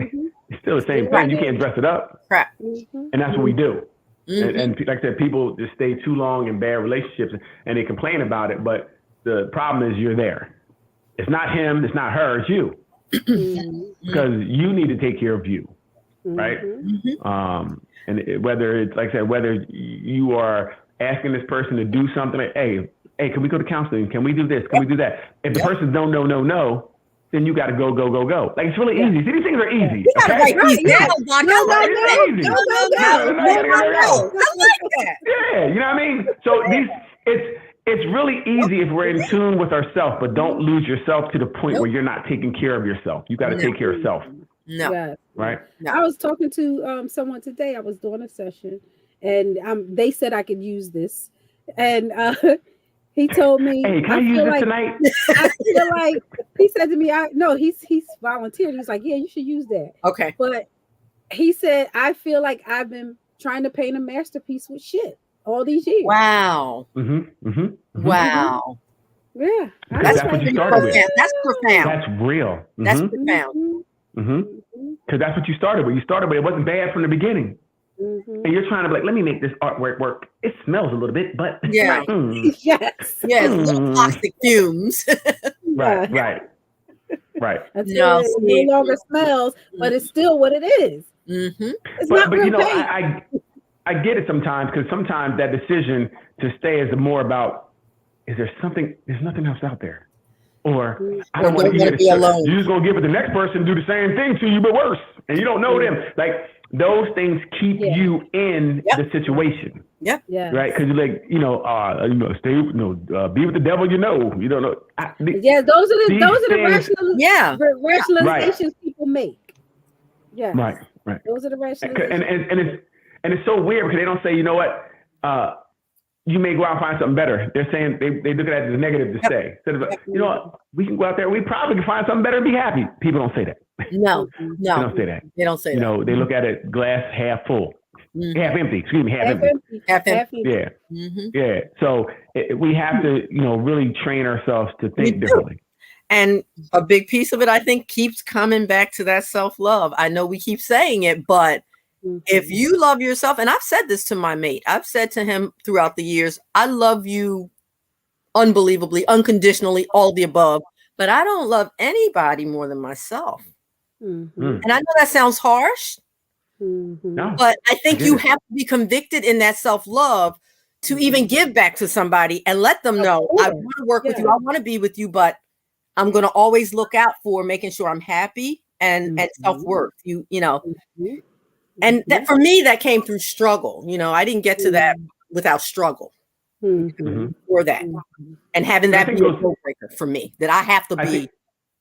Speaker 3: It's still the same thing. You can't dress it up.
Speaker 2: Correct.
Speaker 3: And that's what we do. And like I said, people just stay too long in bad relationships, and they complain about it. But the problem is you're there. It's not him. It's not her. It's you. Because you need to take care of you, right? And whether it's like I said, whether you are asking this person to do something, like, hey, can we go to counseling? Can we do this? Can we do that? If the person don't no, then you got to go. Like, it's really easy. See, these things are easy.
Speaker 2: You gotta write these down, Doc.
Speaker 1: No.
Speaker 2: I like that.
Speaker 3: Yeah, you know what I mean? So it's really easy if we're in tune with ourselves, but don't lose yourself to the point where you're not taking care of yourself. You got to take care of yourself.
Speaker 2: No.
Speaker 1: Yes.
Speaker 3: Right.
Speaker 1: I was talking to someone today. I was doing a session, and they said I could use this, and he told me,
Speaker 3: "Hey, can I use this tonight?"
Speaker 1: I feel like he said to me, he's volunteered. He's like, "Yeah, you should use that."
Speaker 2: Okay.
Speaker 1: But he said, "I feel like I've been trying to paint a masterpiece with shit all these years."
Speaker 2: Wow. Wow.
Speaker 1: Yeah,
Speaker 3: That's what you started with.
Speaker 2: That's profound.
Speaker 3: That's real.
Speaker 2: That's profound.
Speaker 3: Because that's what you started with. You started with it wasn't bad from the beginning. And you're trying to be like, let me make this artwork work. It smells a little bit, but
Speaker 2: yes, little toxic fumes.
Speaker 3: Right.
Speaker 1: No, it no longer smells, but it's still what it is. It's not
Speaker 3: but
Speaker 1: real
Speaker 3: you know,
Speaker 1: paint.
Speaker 3: I get it sometimes, because sometimes that decision to stay is more about, is there something? There's nothing else out there. Or I don't want to be alone. You're just gonna give it the next person do the same thing to you, but worse, and you don't know them. Like, those things keep you in the situation. Right? Because you're like, stay, be with the devil. You don't know.
Speaker 1: Those are the rationalizations people make. Yeah.
Speaker 3: Right.
Speaker 1: Those are the rationalizations.
Speaker 3: And it's so weird because they don't say, you know what, you may go out and find something better. They're saying they look at it as a negative to say. Instead of, you know what, we can go out there, we probably can find something better and be happy. People don't say that.
Speaker 2: No.
Speaker 3: They don't say that.
Speaker 2: They don't say that.
Speaker 3: They look at it glass half full, half empty. Excuse me, half empty. Yeah. Yeah. So we have to, really train ourselves to think differently.
Speaker 2: And a big piece of it, I think, keeps coming back to that self-love. I know we keep saying it, but if you love yourself, and I've said this to my mate, I've said to him throughout the years, I love you unbelievably, unconditionally, all the above, but I don't love anybody more than myself. And I know that sounds harsh, but I think you have to be convicted in that self-love to even give back to somebody and let them know, I want to work with you, I want to be with you, but I'm going to always look out for making sure I'm happy and self-worth, and that for me, that came through struggle. I didn't get to that without struggle for that. And having that be a deal breaker for me, that I have to be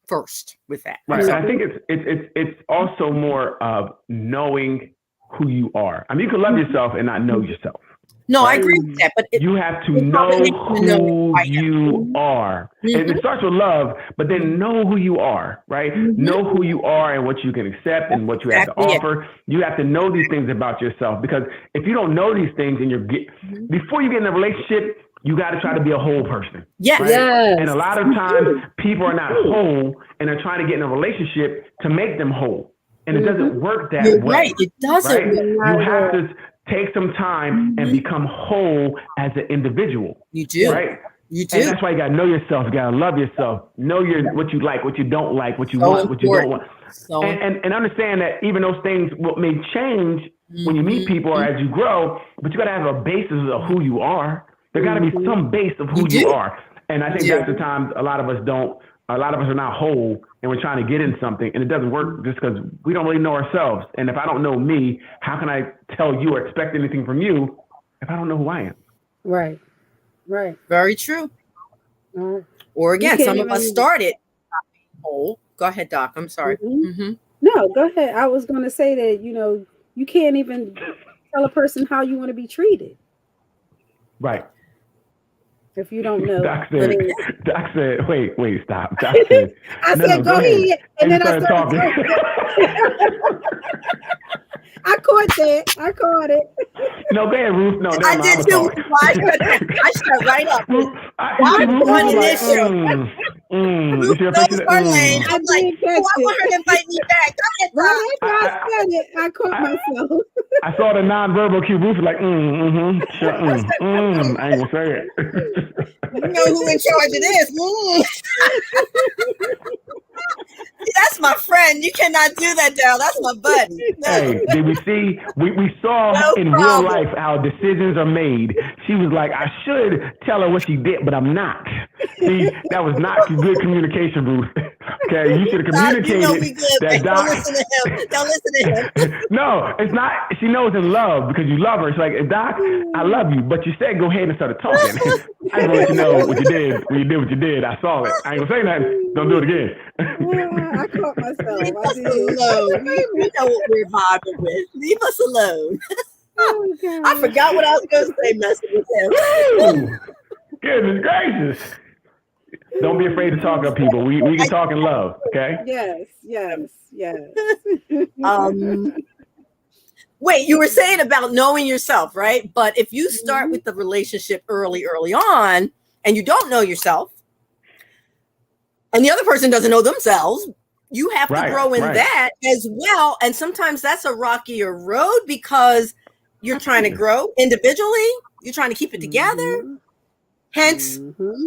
Speaker 2: first with that.
Speaker 3: Right. So I think it's also more of knowing who you are. I mean, you can love yourself and not know yourself.
Speaker 2: No, right? I agree with that, but
Speaker 3: you have to know who you are. And it starts with love, but then know who you are, right? Know who you are and what you can accept and what you have to offer. You have to know these things about yourself, because if you don't know these things and before you get in a relationship, you got to try to be a whole person.
Speaker 2: Yes.
Speaker 3: Right?
Speaker 1: Yes.
Speaker 3: And a lot of times people are not whole and they're trying to get in a relationship to make them whole. And it doesn't work that way.
Speaker 2: Right. It doesn't.
Speaker 3: Right? You have to take some time and become whole as an individual.
Speaker 2: You do.
Speaker 3: Right?
Speaker 2: You do.
Speaker 3: And that's why you got to know yourself. You got to love yourself. Know what you like, what you don't like, what you want, what you don't want. And understand that even those things may change when you meet people or as you grow, but you got to have a basis of who you are. There got to be some base of who you are. And I think that's the times a lot of us are not whole, and we're trying to get in something, and it doesn't work just because we don't really know ourselves. And if I don't know me, how can I tell you or expect anything from you if I don't know who I am?
Speaker 1: Right.
Speaker 2: Very true. Or again, some of us started whole. Go ahead, Doc. I'm sorry.
Speaker 1: No, go ahead. I was going to say that, you can't even tell a person how you want to be treated.
Speaker 3: Right.
Speaker 1: If you don't know.
Speaker 3: Doc said, wait, stop. Doc said,
Speaker 1: I said, go ahead. And then I started talking. I caught it.
Speaker 3: No, go ahead, Ruth. No,
Speaker 2: I did too. I shut right up.
Speaker 3: I'm
Speaker 2: running this show.
Speaker 3: You see her picture?
Speaker 2: Lane. I'm like, I want her to invite me back.
Speaker 1: Right after I said it, I caught myself.
Speaker 3: I saw the non-verbal cue. Ruth was like, sure, I ain't gonna say it.
Speaker 2: You know who in charge of this? That's my friend. You cannot do that, Daryl. That's my buddy. No.
Speaker 3: Hey, did we see? We saw in real life how decisions are made. She was like, I should tell her what she did, but I'm not. See, that was not good communication, Ruth. Okay, you should have communicated that Doc. Don't listen to him. Don't listen to him. No, it's not. She knows in love because you love her. It's like, Doc, I love you, but you said go ahead and started talking. I just want to let you know what you did. When you did what you did, I saw it. I ain't gonna say nothing. Don't do it again.
Speaker 1: I caught myself.
Speaker 2: Leave us alone. We know what we're vibing with. Leave us alone.
Speaker 1: Oh, God.
Speaker 2: I forgot what I was going to say messing with him.
Speaker 3: Goodness gracious. Don't be afraid to talk up people. We can talk in love, okay?
Speaker 1: Yes.
Speaker 2: Wait, you were saying about knowing yourself, right? But if you start with the relationship early on, and you don't know yourself, and the other person doesn't know themselves, you have to grow in that as well. And sometimes that's a rockier road because you're trying to grow individually. You're trying to keep it together. Hence,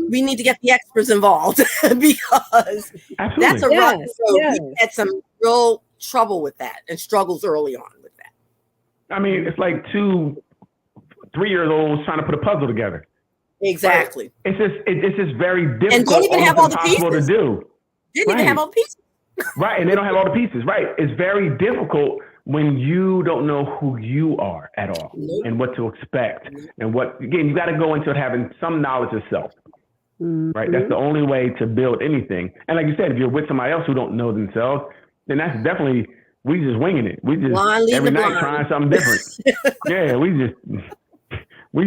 Speaker 2: we need to get the experts involved because that's a rocky road.
Speaker 1: Yes.
Speaker 2: We had some real trouble with that and struggles early on with that.
Speaker 3: I mean, it's like 2 3-year-olds trying to put a puzzle together.
Speaker 2: Exactly.
Speaker 3: It's just very difficult.
Speaker 2: And don't even have all the pieces.
Speaker 3: To do.
Speaker 2: Didn't even have all the pieces.
Speaker 3: Right, and they don't have all the pieces. Right, it's very difficult when you don't know who you are at all and what to expect and what. Again, you got to go into it having some knowledge of self. Right, that's the only way to build anything. And like you said, if you're with somebody else who don't know themselves, then that's definitely we just winging it. We just every night trying something different. Yeah, we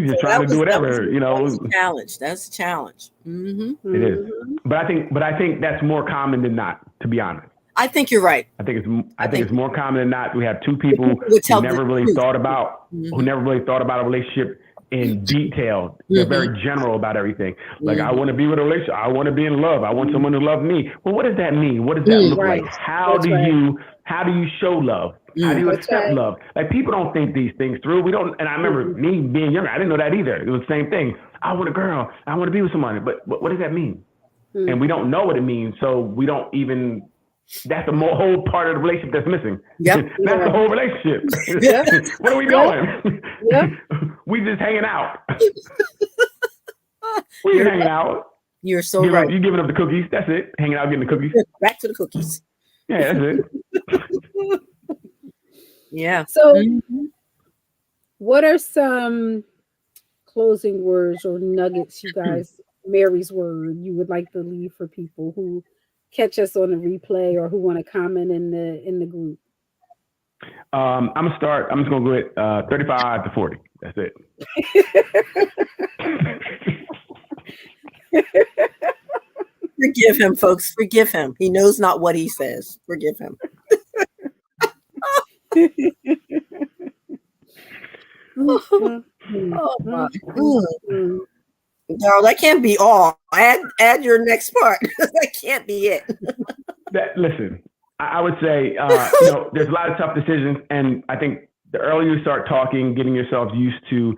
Speaker 3: just trying to do whatever, you know.
Speaker 2: That's a challenge. That's a challenge.
Speaker 3: It is, but I think that's more common than not. To be honest,
Speaker 2: I think you're right.
Speaker 3: I think it's more common than not. We have 2 people who never really thought about a relationship in detail. They're very general about everything. Like I want to be with a relationship. I want to be in love. I want someone to love me. Well, what does that mean? What does that look like? How do you show love? How do you accept love? Like people don't think these things through. We don't. And I remember me being younger. I didn't know that either. It was the same thing. I want a girl. I want to be with somebody. But what does that mean? And we don't know what it means. So we don't even. That's the whole part of the relationship that's missing. Yep. That's the whole relationship. What are we doing? We just hanging out. We hanging out.
Speaker 2: You're so right.
Speaker 3: You giving up the cookies. That's it. Hanging out, getting the cookies.
Speaker 2: Back to the cookies.
Speaker 3: Yeah, that's it.
Speaker 2: Yeah.
Speaker 1: So what are some closing words or nuggets you guys, Mary's word, you would like to leave for people who catch us on the replay or who want to comment in the group?
Speaker 3: I'm just gonna go with 35 to 40. That's it.
Speaker 2: Forgive him, folks. Forgive him. He knows not what he says. Forgive him. Oh my God. No, that can't be all. Add your next part. That can't be it.
Speaker 3: Listen, I would say, there's a lot of tough decisions. And I think the earlier you start talking, getting yourself used to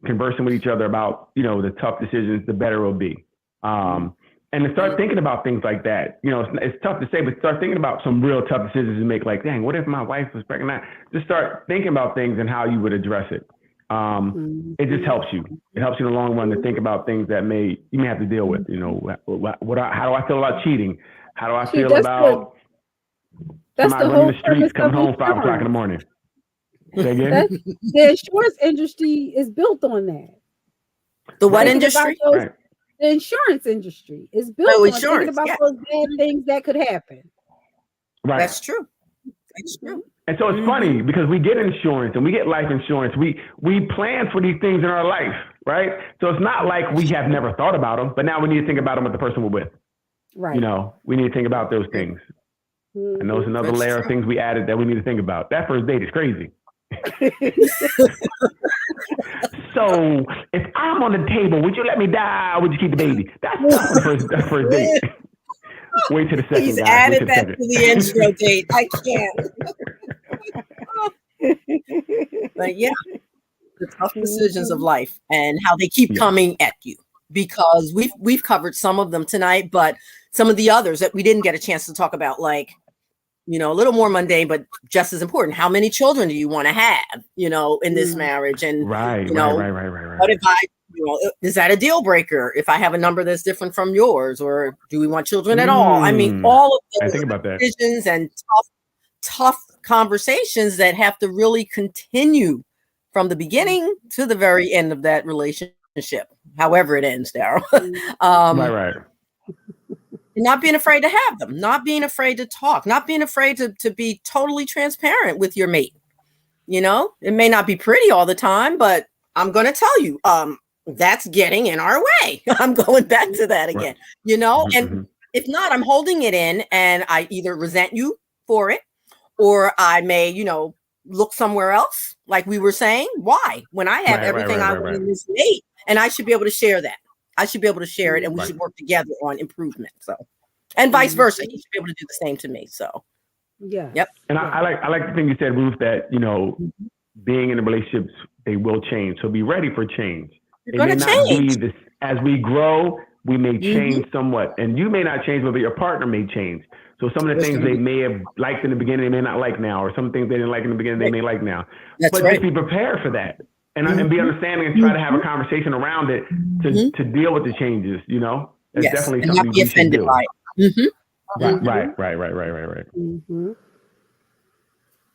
Speaker 3: conversing with each other about, the tough decisions, the better it will be. And to start thinking about things like that, it's tough to say, but start thinking about some real tough decisions to make, like, dang, what if my wife was pregnant? Just start thinking about things and how you would address it. It just helps you. It helps you in the long run to think about things that you may have to deal with. How do I feel about cheating? How do I feel about somebody running the streets coming home 5 o'clock in the morning? Say again?
Speaker 1: The insurance industry is built on that.
Speaker 2: The what industry?
Speaker 1: The insurance industry is built on thinking about those bad things that could happen.
Speaker 3: Right.
Speaker 2: That's true. That's true.
Speaker 3: And so it's funny because we get insurance and we get life insurance. We plan for these things in our life, right? So it's not like we have never thought about them, but now we need to think about them with the person we're with.
Speaker 1: Right.
Speaker 3: We need to think about those things. And there's another layer of things we added that we need to think about. That first date is crazy. So if I'm on the table, would you let me die or would you keep the baby? That's the first date. Wait to the second,
Speaker 2: He's
Speaker 3: guys.
Speaker 2: added that to the intro date. I can't. But yeah, the tough decisions of life and how they keep coming at you, because we've covered some of them tonight, but some of the others that we didn't get a chance to talk about, like, you know, a little more mundane, but just as important. How many children do you want to have, you know, in this marriage? And
Speaker 3: right.
Speaker 2: What if is that a deal breaker if I have a number that's different from yours, or do we want children at all? I mean, all of those decisions and tough conversations that have to really continue from the beginning to the very end of that relationship, however it ends, Daryl.
Speaker 3: Right.
Speaker 2: Not being afraid to have them, not being afraid to talk, not being afraid to be totally transparent with your mate. You know, it may not be pretty all the time, but I'm going to tell you, that's getting in our way. I'm going back to that again, you know, and if not, I'm holding it in and I either resent you for it, or I may, you know, look somewhere else. Like we were saying, why? When I have everything I want in this mate, and I should be able to share that. I should be able to share it, and we should work together on improvement. So, and vice versa, he should be able to do the same to me. So, yep.
Speaker 3: And I like the thing you said, Ruth, that, you know, being in the relationships, they will change. So be ready for change.
Speaker 2: You're going to change.
Speaker 3: As we grow, we may change somewhat, and you may not change, but your partner may change. So some of the things they may have liked in the beginning, they may not like now, or some things they didn't like in the beginning, they may like now. But just be prepared for that. And be understanding and try to have a conversation around it to deal with the changes, you know? It's definitely something
Speaker 2: you should do. Right.
Speaker 3: Right.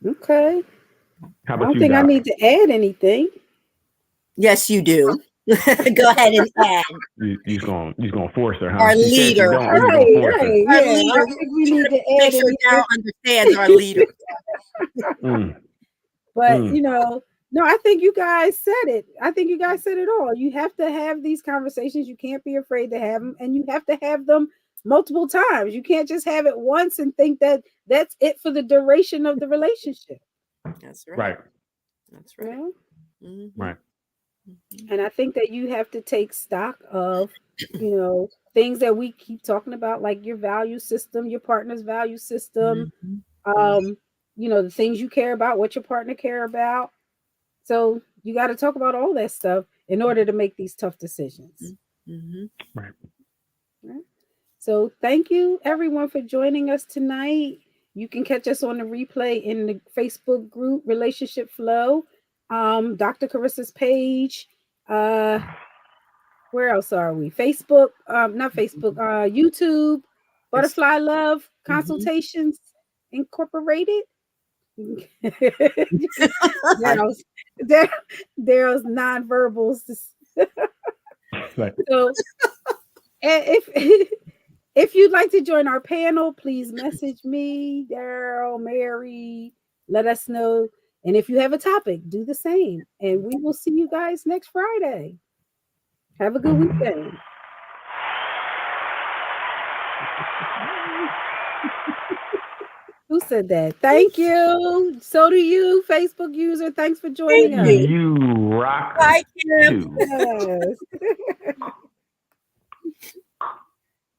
Speaker 1: Okay.
Speaker 3: How about
Speaker 1: I don't
Speaker 3: you,
Speaker 1: think
Speaker 3: Doc?
Speaker 1: I need to add anything.
Speaker 2: Yes, you do. Go ahead and add.
Speaker 3: You're gonna force her, huh?
Speaker 2: Our leader.
Speaker 1: Right.
Speaker 2: Our leader.
Speaker 1: We need to
Speaker 2: make sure Daryl understands our leader.
Speaker 1: But you know, no, I think you guys said it. I think you guys said it all. You have to have these conversations. You can't be afraid to have them, and you have to have them multiple times. You can't just have it once and think that that's it for the duration of the relationship.
Speaker 2: That's right.
Speaker 1: That's right.
Speaker 3: Right.
Speaker 1: And I think that you have to take stock of, you know, things that we keep talking about, like your value system, your partner's value system, you know, the things you care about, what your partner care about. So you got to talk about all that stuff in order to make these tough decisions.
Speaker 3: Right.
Speaker 1: So thank you everyone for joining us tonight. You can catch us on the replay in the Facebook group Relationship Flow, Dr. Carissa's page. Where else are we? Facebook, not Facebook, YouTube, Butterfly Love Consultations Incorporated. Daryl's nonverbals. So, if you'd like to join our panel, please message me, Daryl, Mary. Let us know. And if you have a topic, do the same. And we will see you guys next Friday. Have a good weekend. Who said that? Thank you. So do you, Facebook user. Thanks for joining us.
Speaker 3: You rock.
Speaker 2: Bye, Kim.
Speaker 1: Yes.